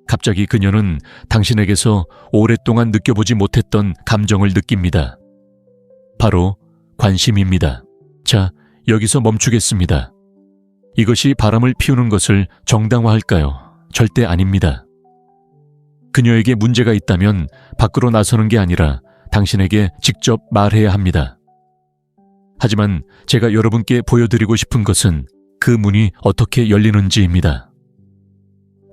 갑자기 그녀는 당신에게서 오랫동안 느껴보지 못했던 감정을 느낍니다. 바로 관심입니다. 자, 여기서 멈추겠습니다. 이것이 바람을 피우는 것을 정당화할까요? 절대 아닙니다. 그녀에게 문제가 있다면 밖으로 나서는 게 아니라 당신에게 직접 말해야 합니다. 하지만 제가 여러분께 보여드리고 싶은 것은 그 문이 어떻게 열리는지입니다.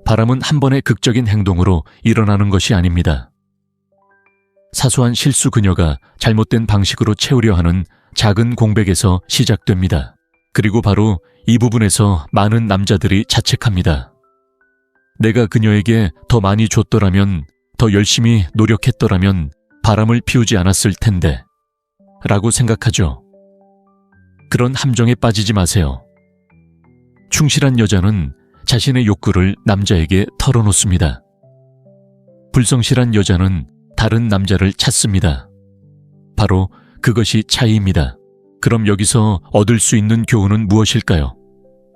바람은 한 번의 극적인 행동으로 일어나는 것이 아닙니다. 사소한 실수 그녀가 잘못된 방식으로 채우려 하는 작은 공백에서 시작됩니다. 그리고 바로 이 부분에서 많은 남자들이 자책합니다. 내가 그녀에게 더 많이 줬더라면, 더 열심히 노력했더라면 바람을 피우지 않았을 텐데 라고 생각하죠. 그런 함정에 빠지지 마세요. 충실한 여자는 자신의 욕구를 남자에게 털어놓습니다. 불성실한 여자는 다른 남자를 찾습니다. 바로 그것이 차이입니다. 그럼 여기서 얻을 수 있는 교훈은 무엇일까요?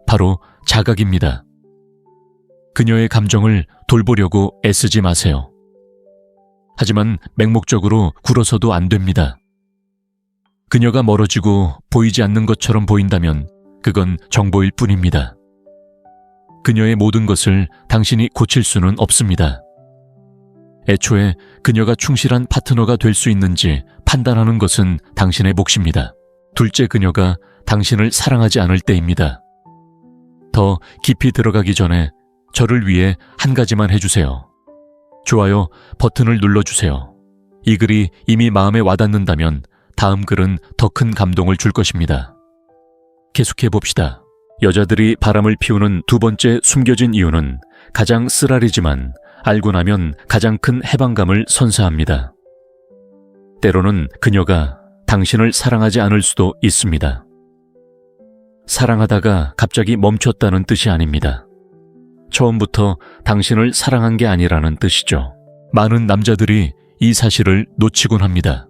바로 자각입니다. 그녀의 감정을 돌보려고 애쓰지 마세요. 하지만 맹목적으로 굴어서도 안 됩니다. 그녀가 멀어지고 보이지 않는 것처럼 보인다면 그건 정보일 뿐입니다. 그녀의 모든 것을 당신이 고칠 수는 없습니다. 애초에 그녀가 충실한 파트너가 될 수 있는지 판단하는 것은 당신의 몫입니다. 둘째, 그녀가 당신을 사랑하지 않을 때입니다. 더 깊이 들어가기 전에 저를 위해 한 가지만 해주세요. 좋아요 버튼을 눌러주세요. 이 글이 이미 마음에 와닿는다면 다음 글은 더 큰 감동을 줄 것입니다. 계속해 봅시다. 여자들이 바람을 피우는 두 번째 숨겨진 이유는 가장 쓰라리지만 알고 나면 가장 큰 해방감을 선사합니다. 때로는 그녀가 당신을 사랑하지 않을 수도 있습니다. 사랑하다가 갑자기 멈췄다는 뜻이 아닙니다. 처음부터 당신을 사랑한 게 아니라는 뜻이죠. 많은 남자들이 이 사실을 놓치곤 합니다.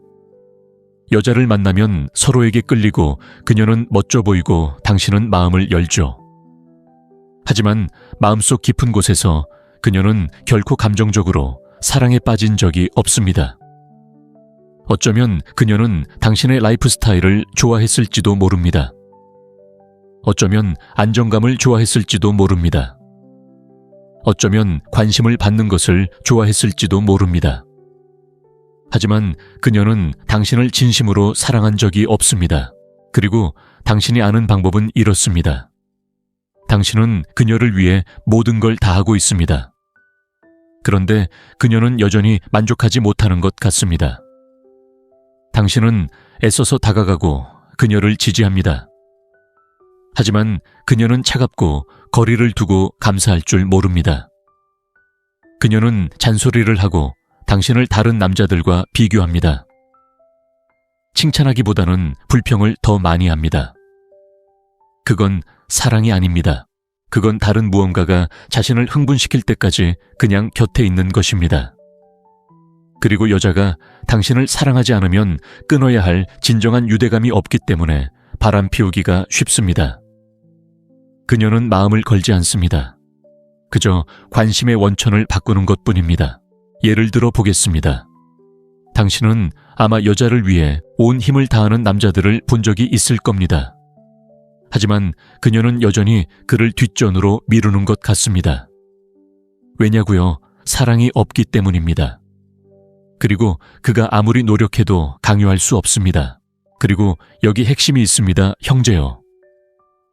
여자를 만나면 서로에게 끌리고 그녀는 멋져 보이고 당신은 마음을 열죠. 하지만 마음속 깊은 곳에서 그녀는 결코 감정적으로 사랑에 빠진 적이 없습니다. 어쩌면 그녀는 당신의 라이프 스타일을 좋아했을지도 모릅니다. 어쩌면 안정감을 좋아했을지도 모릅니다. 어쩌면 관심을 받는 것을 좋아했을지도 모릅니다. 하지만 그녀는 당신을 진심으로 사랑한 적이 없습니다. 그리고 당신이 아는 방법은 이렇습니다. 당신은 그녀를 위해 모든 걸 다 하고 있습니다. 그런데 그녀는 여전히 만족하지 못하는 것 같습니다. 당신은 애써서 다가가고 그녀를 지지합니다. 하지만 그녀는 차갑고 거리를 두고 감사할 줄 모릅니다. 그녀는 잔소리를 하고 당신을 다른 남자들과 비교합니다. 칭찬하기보다는 불평을 더 많이 합니다. 그건 사랑이 아닙니다. 그건 다른 무언가가 자신을 흥분시킬 때까지 그냥 곁에 있는 것입니다. 그리고 여자가 당신을 사랑하지 않으면 끊어야 할 진정한 유대감이 없기 때문에 바람 피우기가 쉽습니다. 그녀는 마음을 걸지 않습니다. 그저 관심의 원천을 바꾸는 것뿐입니다. 예를 들어 보겠습니다. 당신은 아마 여자를 위해 온 힘을 다하는 남자들을 본 적이 있을 겁니다. 하지만 그녀는 여전히 그를 뒷전으로 미루는 것 같습니다. 왜냐고요? 사랑이 없기 때문입니다. 그리고 그가 아무리 노력해도 강요할 수 없습니다. 그리고 여기 핵심이 있습니다, 형제요.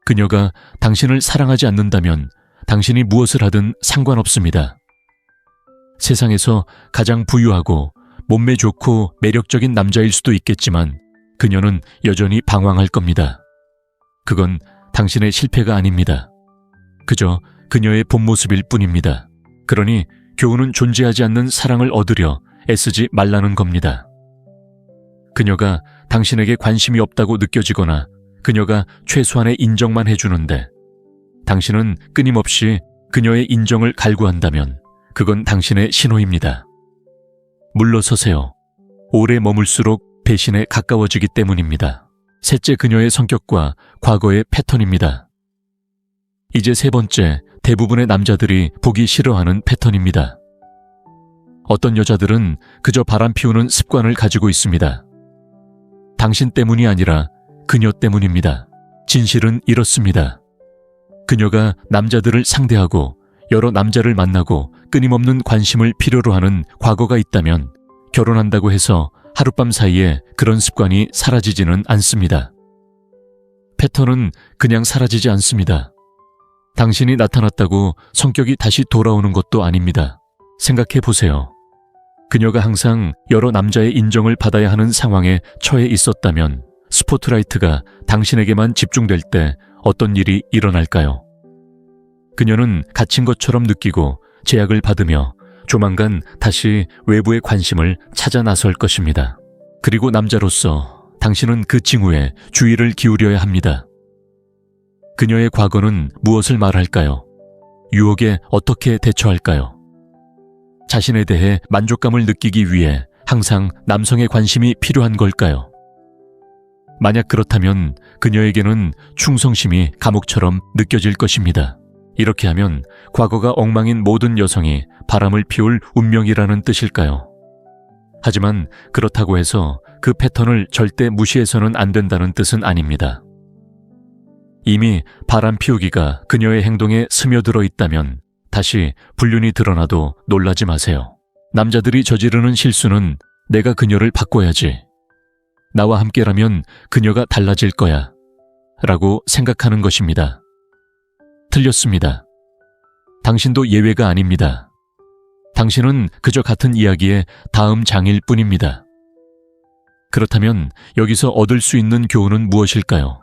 그녀가 당신을 사랑하지 않는다면 당신이 무엇을 하든 상관없습니다. 세상에서 가장 부유하고 몸매 좋고 매력적인 남자일 수도 있겠지만 그녀는 여전히 방황할 겁니다. 그건 당신의 실패가 아닙니다. 그저 그녀의 본 모습일 뿐입니다. 그러니 교훈은 존재하지 않는 사랑을 얻으려 애쓰지 말라는 겁니다. 그녀가 당신에게 관심이 없다고 느껴지거나 그녀가 최소한의 인정만 해주는데 당신은 끊임없이 그녀의 인정을 갈구한다면 그건 당신의 신호입니다. 물러서세요. 오래 머물수록 배신에 가까워지기 때문입니다. 셋째, 그녀의 성격과 과거의 패턴입니다. 이제 세 번째, 대부분의 남자들이 보기 싫어하는 패턴입니다. 어떤 여자들은 그저 바람 피우는 습관을 가지고 있습니다. 당신 때문이 아니라 그녀 때문입니다. 진실은 이렇습니다. 그녀가 남자들을 상대하고 여러 남자를 만나고 끊임없는 관심을 필요로 하는 과거가 있다면 결혼한다고 해서 하룻밤 사이에 그런 습관이 사라지지는 않습니다. 패턴은 그냥 사라지지 않습니다. 당신이 나타났다고 성격이 다시 돌아오는 것도 아닙니다. 생각해 보세요. 그녀가 항상 여러 남자의 인정을 받아야 하는 상황에 처해 있었다면 스포트라이트가 당신에게만 집중될 때 어떤 일이 일어날까요? 그녀는 갇힌 것처럼 느끼고 제약을 받으며 조만간 다시 외부의 관심을 찾아 나설 것입니다. 그리고 남자로서 당신은 그 징후에 주의를 기울여야 합니다. 그녀의 과거는 무엇을 말할까요? 유혹에 어떻게 대처할까요? 자신에 대해 만족감을 느끼기 위해 항상 남성의 관심이 필요한 걸까요? 만약 그렇다면 그녀에게는 충성심이 감옥처럼 느껴질 것입니다. 이렇게 하면 과거가 엉망인 모든 여성이 바람을 피울 운명이라는 뜻일까요? 하지만 그렇다고 해서 그 패턴을 절대 무시해서는 안 된다는 뜻은 아닙니다. 이미 바람 피우기가 그녀의 행동에 스며들어 있다면 다시 불륜이 드러나도 놀라지 마세요. 남자들이 저지르는 실수는 내가 그녀를 바꿔야지, 나와 함께라면 그녀가 달라질 거야 라고 생각하는 것입니다. 틀렸습니다. 당신도 예외가 아닙니다. 당신은 그저 같은 이야기의 다음 장일 뿐입니다. 그렇다면 여기서 얻을 수 있는 교훈은 무엇일까요?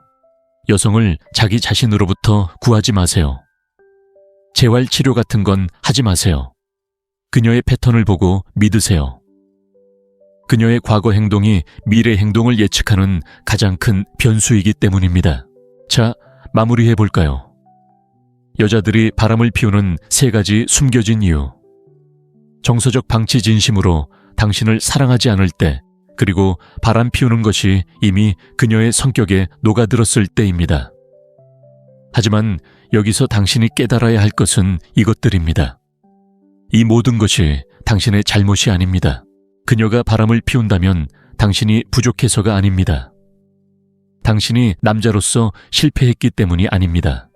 여성을 자기 자신으로부터 구하지 마세요. 재활치료 같은 건 하지 마세요. 그녀의 패턴을 보고 믿으세요. 그녀의 과거 행동이 미래 행동을 예측하는 가장 큰 변수이기 때문입니다. 자, 마무리해 볼까요? 여자들이 바람을 피우는 3가지 숨겨진 이유. 정서적 방치 진심으로 당신을 사랑하지 않을 때, 그리고 바람 피우는 것이 이미 그녀의 성격에 녹아들었을 때입니다. 하지만 여기서 당신이 깨달아야 할 것은 이것들입니다. 이 모든 것이 당신의 잘못이 아닙니다. 그녀가 바람을 피운다면 당신이 부족해서가 아닙니다. 당신이 남자로서 실패했기 때문이 아닙니다.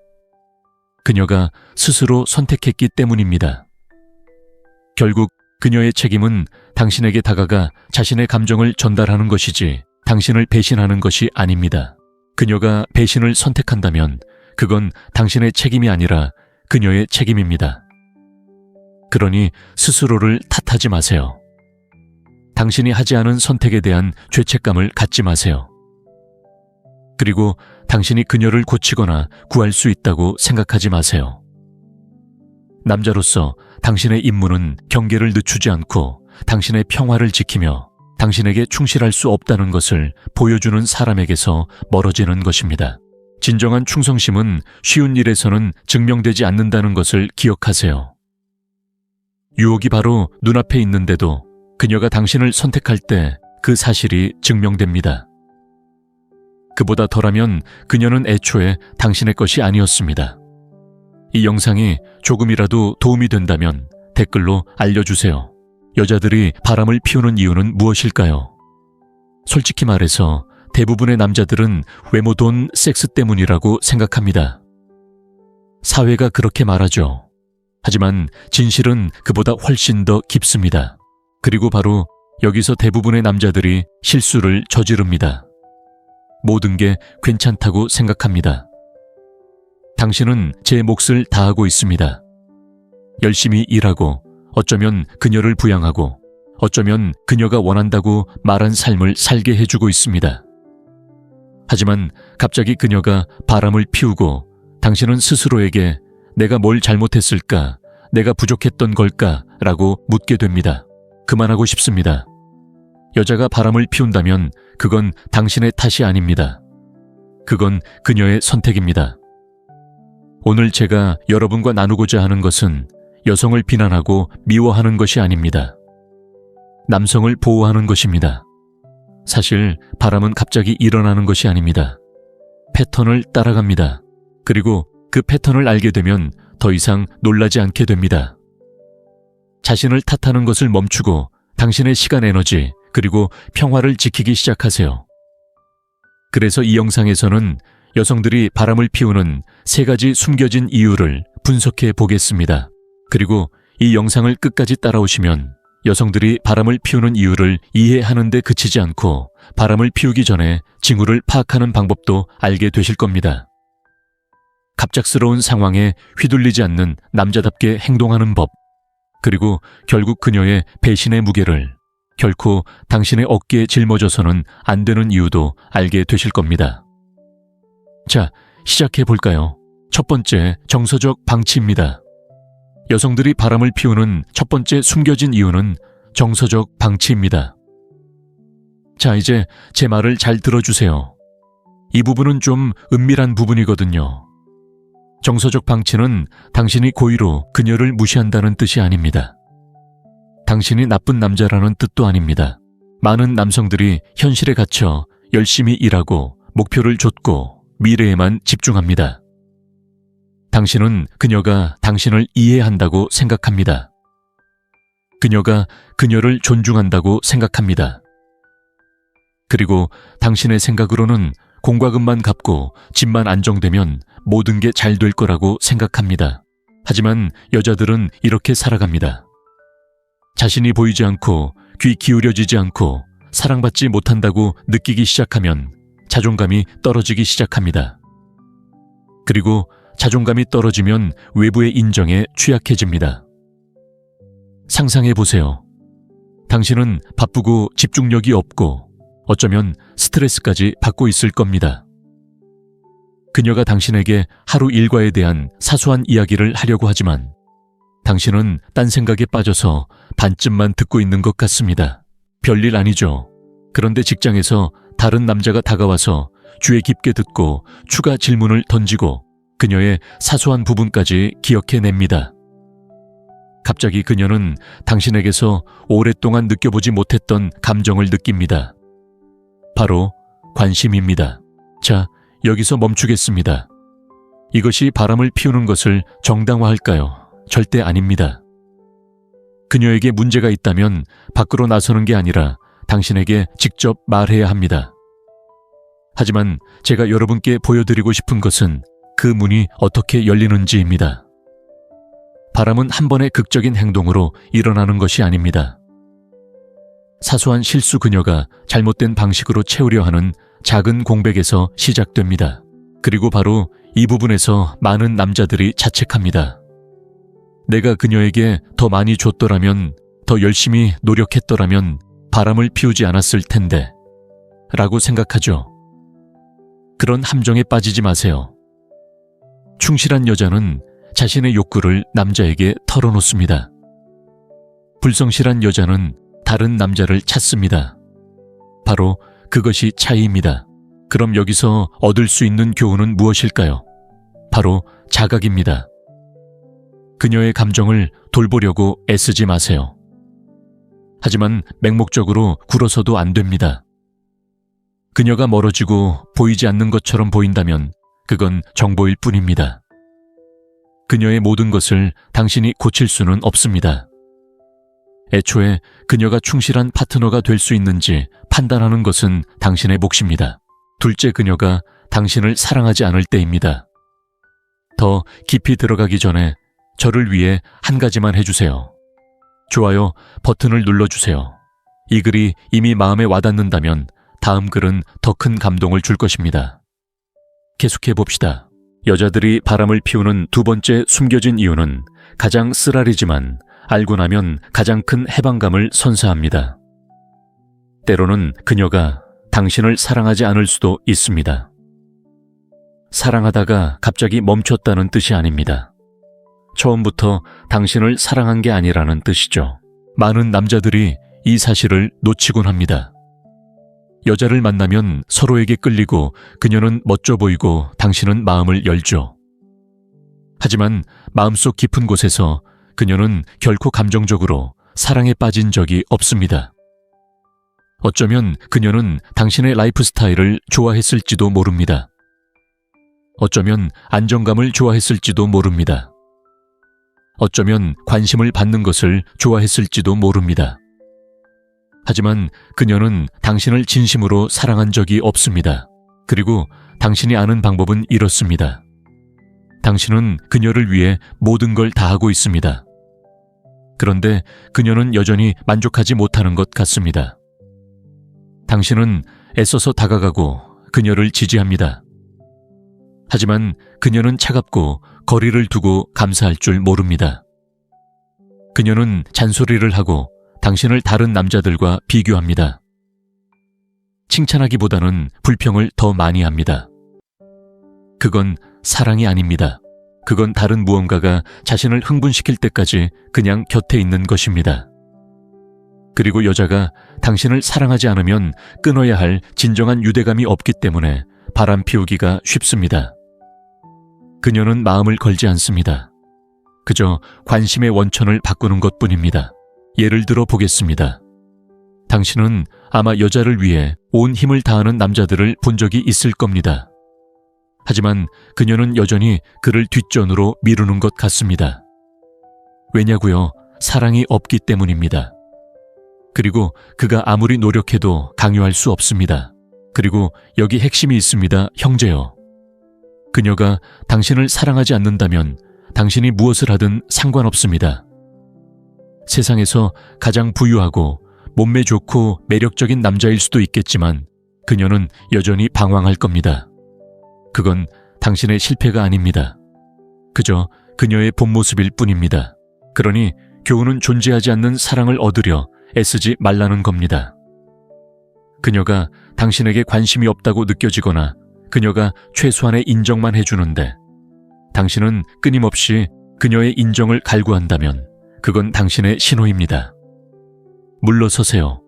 그녀가 스스로 선택했기 때문입니다. 결국 그녀의 책임은 당신에게 다가가 자신의 감정을 전달하는 것이지 당신을 배신하는 것이 아닙니다. 그녀가 배신을 선택한다면 그건 당신의 책임이 아니라 그녀의 책임입니다. 그러니 스스로를 탓하지 마세요. 당신이 하지 않은 선택에 대한 죄책감을 갖지 마세요. 그리고 당신이 그녀를 고치거나 구할 수 있다고 생각하지 마세요. 남자로서 당신의 임무는 경계를 늦추지 않고 당신의 평화를 지키며 당신에게 충실할 수 없다는 것을 보여주는 사람에게서 멀어지는 것입니다. 진정한 충성심은 쉬운 일에서는 증명되지 않는다는 것을 기억하세요. 유혹이 바로 눈앞에 있는데도 그녀가 당신을 선택할 때 그 사실이 증명됩니다. 그보다 덜하면 그녀는 애초에 당신의 것이 아니었습니다. 이 영상이 조금이라도 도움이 된다면 댓글로 알려주세요. 여자들이 바람을 피우는 이유는 무엇일까요? 솔직히 말해서 대부분의 남자들은 외모, 돈, 섹스 때문이라고 생각합니다. 사회가 그렇게 말하죠. 하지만 진실은 그보다 훨씬 더 깊습니다. 그리고 바로 여기서 대부분의 남자들이 실수를 저지릅니다. 모든 게 괜찮다고 생각합니다. 당신은 제 몫을 다하고 있습니다. 열심히 일하고 어쩌면 그녀를 부양하고 어쩌면 그녀가 원한다고 말한 삶을 살게 해주고 있습니다. 하지만 갑자기 그녀가 바람을 피우고 당신은 스스로에게 내가 뭘 잘못했을까? 내가 부족했던 걸까? 라고 묻게 됩니다. 그만하고 싶습니다. 여자가 바람을 피운다면 그건 당신의 탓이 아닙니다. 그건 그녀의 선택입니다. 오늘 제가 여러분과 나누고자 하는 것은 여성을 비난하고 미워하는 것이 아닙니다. 남성을 보호하는 것입니다. 사실 바람은 갑자기 일어나는 것이 아닙니다. 패턴을 따라갑니다. 그리고 그 패턴을 알게 되면 더 이상 놀라지 않게 됩니다. 자신을 탓하는 것을 멈추고 당신의 시간, 에너지, 그리고 평화를 지키기 시작하세요. 그래서 이 영상에서는 여성들이 바람을 피우는 3가지 숨겨진 이유를 분석해 보겠습니다. 그리고 이 영상을 끝까지 따라오시면 여성들이 바람을 피우는 이유를 이해하는 데 그치지 않고 바람을 피우기 전에 징후를 파악하는 방법도 알게 되실 겁니다. 갑작스러운 상황에 휘둘리지 않는 남자답게 행동하는 법, 그리고 결국 그녀의 배신의 무게를 결코 당신의 어깨에 짊어져서는 안 되는 이유도 알게 되실 겁니다. 자, 시작해 볼까요? 첫 번째, 정서적 방치입니다. 여성들이 바람을 피우는 첫 번째 숨겨진 이유는 정서적 방치입니다. 자, 이제 제 말을 잘 들어주세요. 이 부분은 좀 은밀한 부분이거든요. 정서적 방치는 당신이 고의로 그녀를 무시한다는 뜻이 아닙니다. 당신이 나쁜 남자라는 뜻도 아닙니다. 많은 남성들이 현실에 갇혀 열심히 일하고 목표를 좇고 미래에만 집중합니다. 당신은 그녀가 당신을 이해한다고 생각합니다. 그녀가 그녀를 존중한다고 생각합니다. 그리고 당신의 생각으로는 공과금만 갚고 집만 안정되면 모든 게 잘 될 거라고 생각합니다. 하지만 여자들은 이렇게 살아갑니다. 자신이 보이지 않고 귀 기울여지지 않고 사랑받지 못한다고 느끼기 시작하면 자존감이 떨어지기 시작합니다. 그리고 자존감이 떨어지면 외부의 인정에 취약해집니다. 상상해 보세요. 당신은 바쁘고 집중력이 없고 어쩌면 스트레스까지 받고 있을 겁니다. 그녀가 당신에게 하루 일과에 대한 사소한 이야기를 하려고 하지만 당신은 딴 생각에 빠져서 반쯤만 듣고 있는 것 같습니다. 별일 아니죠. 그런데 직장에서 다른 남자가 다가와서 귀에 깊게 듣고 추가 질문을 던지고 그녀의 사소한 부분까지 기억해냅니다. 갑자기 그녀는 당신에게서 오랫동안 느껴보지 못했던 감정을 느낍니다. 바로 관심입니다. 자, 여기서 멈추겠습니다. 이것이 바람을 피우는 것을 정당화할까요? 절대 아닙니다. 그녀에게 문제가 있다면 밖으로 나서는 게 아니라 당신에게 직접 말해야 합니다. 하지만 제가 여러분께 보여드리고 싶은 것은 그 문이 어떻게 열리는지입니다. 바람은 한 번의 극적인 행동으로 일어나는 것이 아닙니다. 사소한 실수 그녀가 잘못된 방식으로 채우려 하는 작은 공백에서 시작됩니다. 그리고 바로 이 부분에서 많은 남자들이 자책합니다. 내가 그녀에게 더 많이 줬더라면, 더 열심히 노력했더라면 바람을 피우지 않았을 텐데 라고 생각하죠. 그런 함정에 빠지지 마세요. 충실한 여자는 자신의 욕구를 남자에게 털어놓습니다. 불성실한 여자는 다른 남자를 찾습니다. 바로 그것이 차이입니다. 그럼 여기서 얻을 수 있는 교훈은 무엇일까요? 바로 자각입니다. 그녀의 감정을 돌보려고 애쓰지 마세요. 하지만 맹목적으로 굴어서도 안 됩니다. 그녀가 멀어지고 보이지 않는 것처럼 보인다면 그건 정보일 뿐입니다. 그녀의 모든 것을 당신이 고칠 수는 없습니다. 애초에 그녀가 충실한 파트너가 될 수 있는지 판단하는 것은 당신의 몫입니다. 둘째, 그녀가 당신을 사랑하지 않을 때입니다. 더 깊이 들어가기 전에 저를 위해 한 가지만 해주세요. 좋아요 버튼을 눌러주세요. 이 글이 이미 마음에 와닿는다면 다음 글은 더 큰 감동을 줄 것입니다. 계속해봅시다. 여자들이 바람을 피우는 두 번째 숨겨진 이유는 가장 쓰라리지만 알고 나면 가장 큰 해방감을 선사합니다. 때로는 그녀가 당신을 사랑하지 않을 수도 있습니다. 사랑하다가 갑자기 멈췄다는 뜻이 아닙니다. 처음부터 당신을 사랑한 게 아니라는 뜻이죠. 많은 남자들이 이 사실을 놓치곤 합니다. 여자를 만나면 서로에게 끌리고 그녀는 멋져 보이고 당신은 마음을 열죠. 하지만 마음속 깊은 곳에서 그녀는 결코 감정적으로 사랑에 빠진 적이 없습니다. 어쩌면 그녀는 당신의 라이프 스타일을 좋아했을지도 모릅니다. 어쩌면 안정감을 좋아했을지도 모릅니다. 어쩌면 관심을 받는 것을 좋아했을지도 모릅니다. 하지만 그녀는 당신을 진심으로 사랑한 적이 없습니다. 그리고 당신이 아는 방법은 이렇습니다. 당신은 그녀를 위해 모든 걸 다 하고 있습니다. 그런데 그녀는 여전히 만족하지 못하는 것 같습니다. 당신은 애써서 다가가고 그녀를 지지합니다. 하지만 그녀는 차갑고 거리를 두고 감사할 줄 모릅니다. 그녀는 잔소리를 하고 당신을 다른 남자들과 비교합니다. 칭찬하기보다는 불평을 더 많이 합니다. 그건 사랑이 아닙니다. 그건 다른 무언가가 자신을 흥분시킬 때까지 그냥 곁에 있는 것입니다. 그리고 여자가 당신을 사랑하지 않으면 끊어야 할 진정한 유대감이 없기 때문에 바람 피우기가 쉽습니다. 그녀는 마음을 걸지 않습니다. 그저 관심의 원천을 바꾸는 것뿐입니다. 예를 들어 보겠습니다. 당신은 아마 여자를 위해 온 힘을 다하는 남자들을 본 적이 있을 겁니다. 하지만 그녀는 여전히 그를 뒷전으로 미루는 것 같습니다. 왜냐고요? 사랑이 없기 때문입니다. 그리고 그가 아무리 노력해도 강요할 수 없습니다. 그리고 여기 핵심이 있습니다, 형제요. 그녀가 당신을 사랑하지 않는다면 당신이 무엇을 하든 상관없습니다. 세상에서 가장 부유하고 몸매 좋고 매력적인 남자일 수도 있겠지만 그녀는 여전히 방황할 겁니다. 그건 당신의 실패가 아닙니다. 그저 그녀의 본 모습일 뿐입니다. 그러니 교훈은 존재하지 않는 사랑을 얻으려 애쓰지 말라는 겁니다. 그녀가 당신에게 관심이 없다고 느껴지거나 그녀가 최소한의 인정만 해주는데 당신은 끊임없이 그녀의 인정을 갈구한다면 그건 당신의 신호입니다. 물러서세요.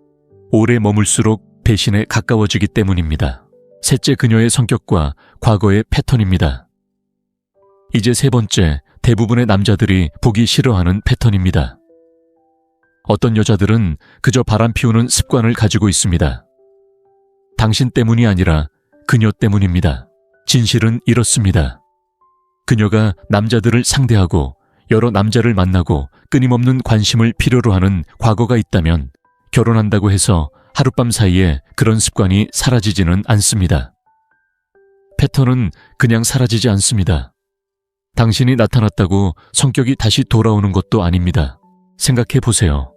오래 머물수록 배신에 가까워지기 때문입니다. 셋째, 그녀의 성격과 과거의 패턴입니다. 이제 세 번째, 대부분의 남자들이 보기 싫어하는 패턴입니다. 어떤 여자들은 그저 바람 피우는 습관을 가지고 있습니다. 당신 때문이 아니라 그녀 때문입니다. 진실은 이렇습니다. 그녀가 남자들을 상대하고 여러 남자를 만나고 끊임없는 관심을 필요로 하는 과거가 있다면 결혼한다고 해서 하룻밤 사이에 그런 습관이 사라지지는 않습니다. 패턴은 그냥 사라지지 않습니다. 당신이 나타났다고 성격이 다시 돌아오는 것도 아닙니다. 생각해 보세요.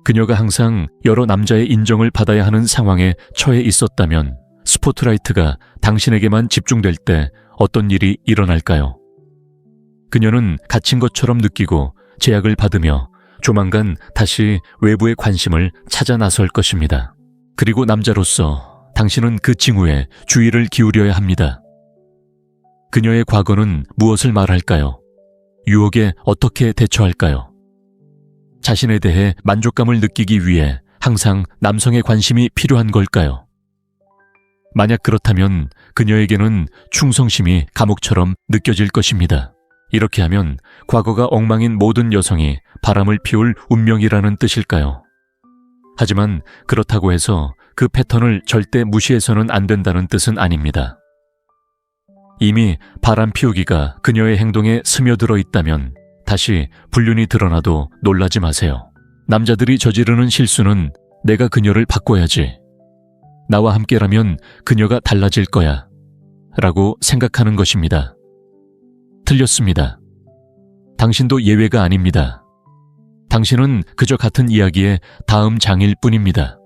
그녀가 항상 여러 남자의 인정을 받아야 하는 상황에 처해 있었다면 스포트라이트가 당신에게만 집중될 때 어떤 일이 일어날까요? 그녀는 갇힌 것처럼 느끼고 제약을 받으며 조만간 다시 외부의 관심을 찾아 나설 것입니다. 그리고 남자로서 당신은 그 징후에 주의를 기울여야 합니다. 그녀의 과거는 무엇을 말할까요? 유혹에 어떻게 대처할까요? 자신에 대해 만족감을 느끼기 위해 항상 남성의 관심이 필요한 걸까요? 만약 그렇다면 그녀에게는 충성심이 감옥처럼 느껴질 것입니다. 이렇게 하면 과거가 엉망인 모든 여성이 바람을 피울 운명이라는 뜻일까요? 하지만 그렇다고 해서 그 패턴을 절대 무시해서는 안 된다는 뜻은 아닙니다. 이미 바람 피우기가 그녀의 행동에 스며들어 있다면 다시 불륜이 드러나도 놀라지 마세요. 남자들이 저지르는 실수는 내가 그녀를 바꿔야지, 나와 함께라면 그녀가 달라질 거야 라고 생각하는 것입니다. 틀렸습니다. 당신도 예외가 아닙니다. 당신은 그저 같은 이야기의 다음 장일 뿐입니다.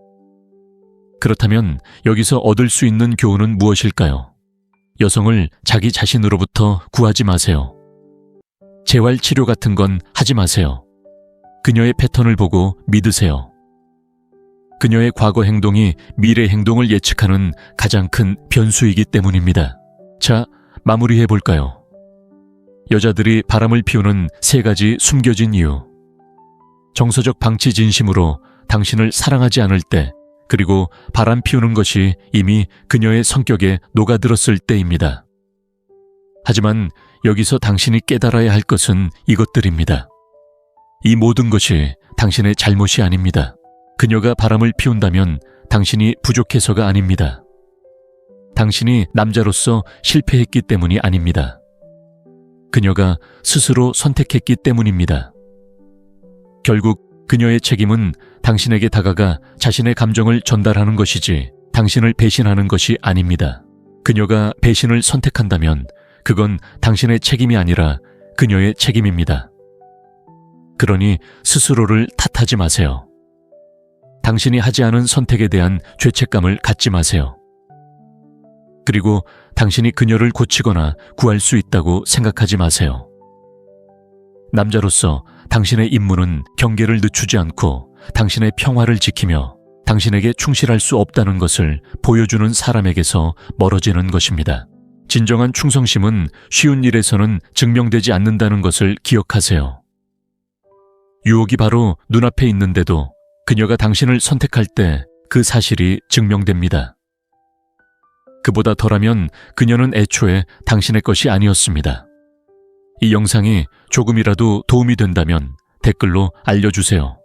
그렇다면 여기서 얻을 수 있는 교훈은 무엇일까요? 여성을 자기 자신으로부터 구하지 마세요. 재활 치료 같은 건 하지 마세요. 그녀의 패턴을 보고 믿으세요. 그녀의 과거 행동이 미래 행동을 예측하는 가장 큰 변수이기 때문입니다. 자, 마무리해 볼까요? 여자들이 바람을 피우는 3가지 숨겨진 이유. 정서적 방치 진심으로 당신을 사랑하지 않을 때, 그리고 바람 피우는 것이 이미 그녀의 성격에 녹아들었을 때입니다. 하지만 여기서 당신이 깨달아야 할 것은 이것들입니다. 이 모든 것이 당신의 잘못이 아닙니다. 그녀가 바람을 피운다면 당신이 부족해서가 아닙니다. 당신이 남자로서 실패했기 때문이 아닙니다. 그녀가 스스로 선택했기 때문입니다. 결국 그녀의 책임은 당신에게 다가가 자신의 감정을 전달하는 것이지 당신을 배신하는 것이 아닙니다. 그녀가 배신을 선택한다면 그건 당신의 책임이 아니라 그녀의 책임입니다. 그러니 스스로를 탓하지 마세요. 당신이 하지 않은 선택에 대한 죄책감을 갖지 마세요. 그리고 당신이 그녀를 고치거나 구할 수 있다고 생각하지 마세요. 남자로서 당신의 임무는 경계를 늦추지 않고 당신의 평화를 지키며 당신에게 충실할 수 없다는 것을 보여주는 사람에게서 멀어지는 것입니다. 진정한 충성심은 쉬운 일에서는 증명되지 않는다는 것을 기억하세요. 유혹이 바로 눈앞에 있는데도 그녀가 당신을 선택할 때 그 사실이 증명됩니다. 그보다 덜하면 그녀는 애초에 당신의 것이 아니었습니다. 이 영상이 조금이라도 도움이 된다면 댓글로 알려주세요.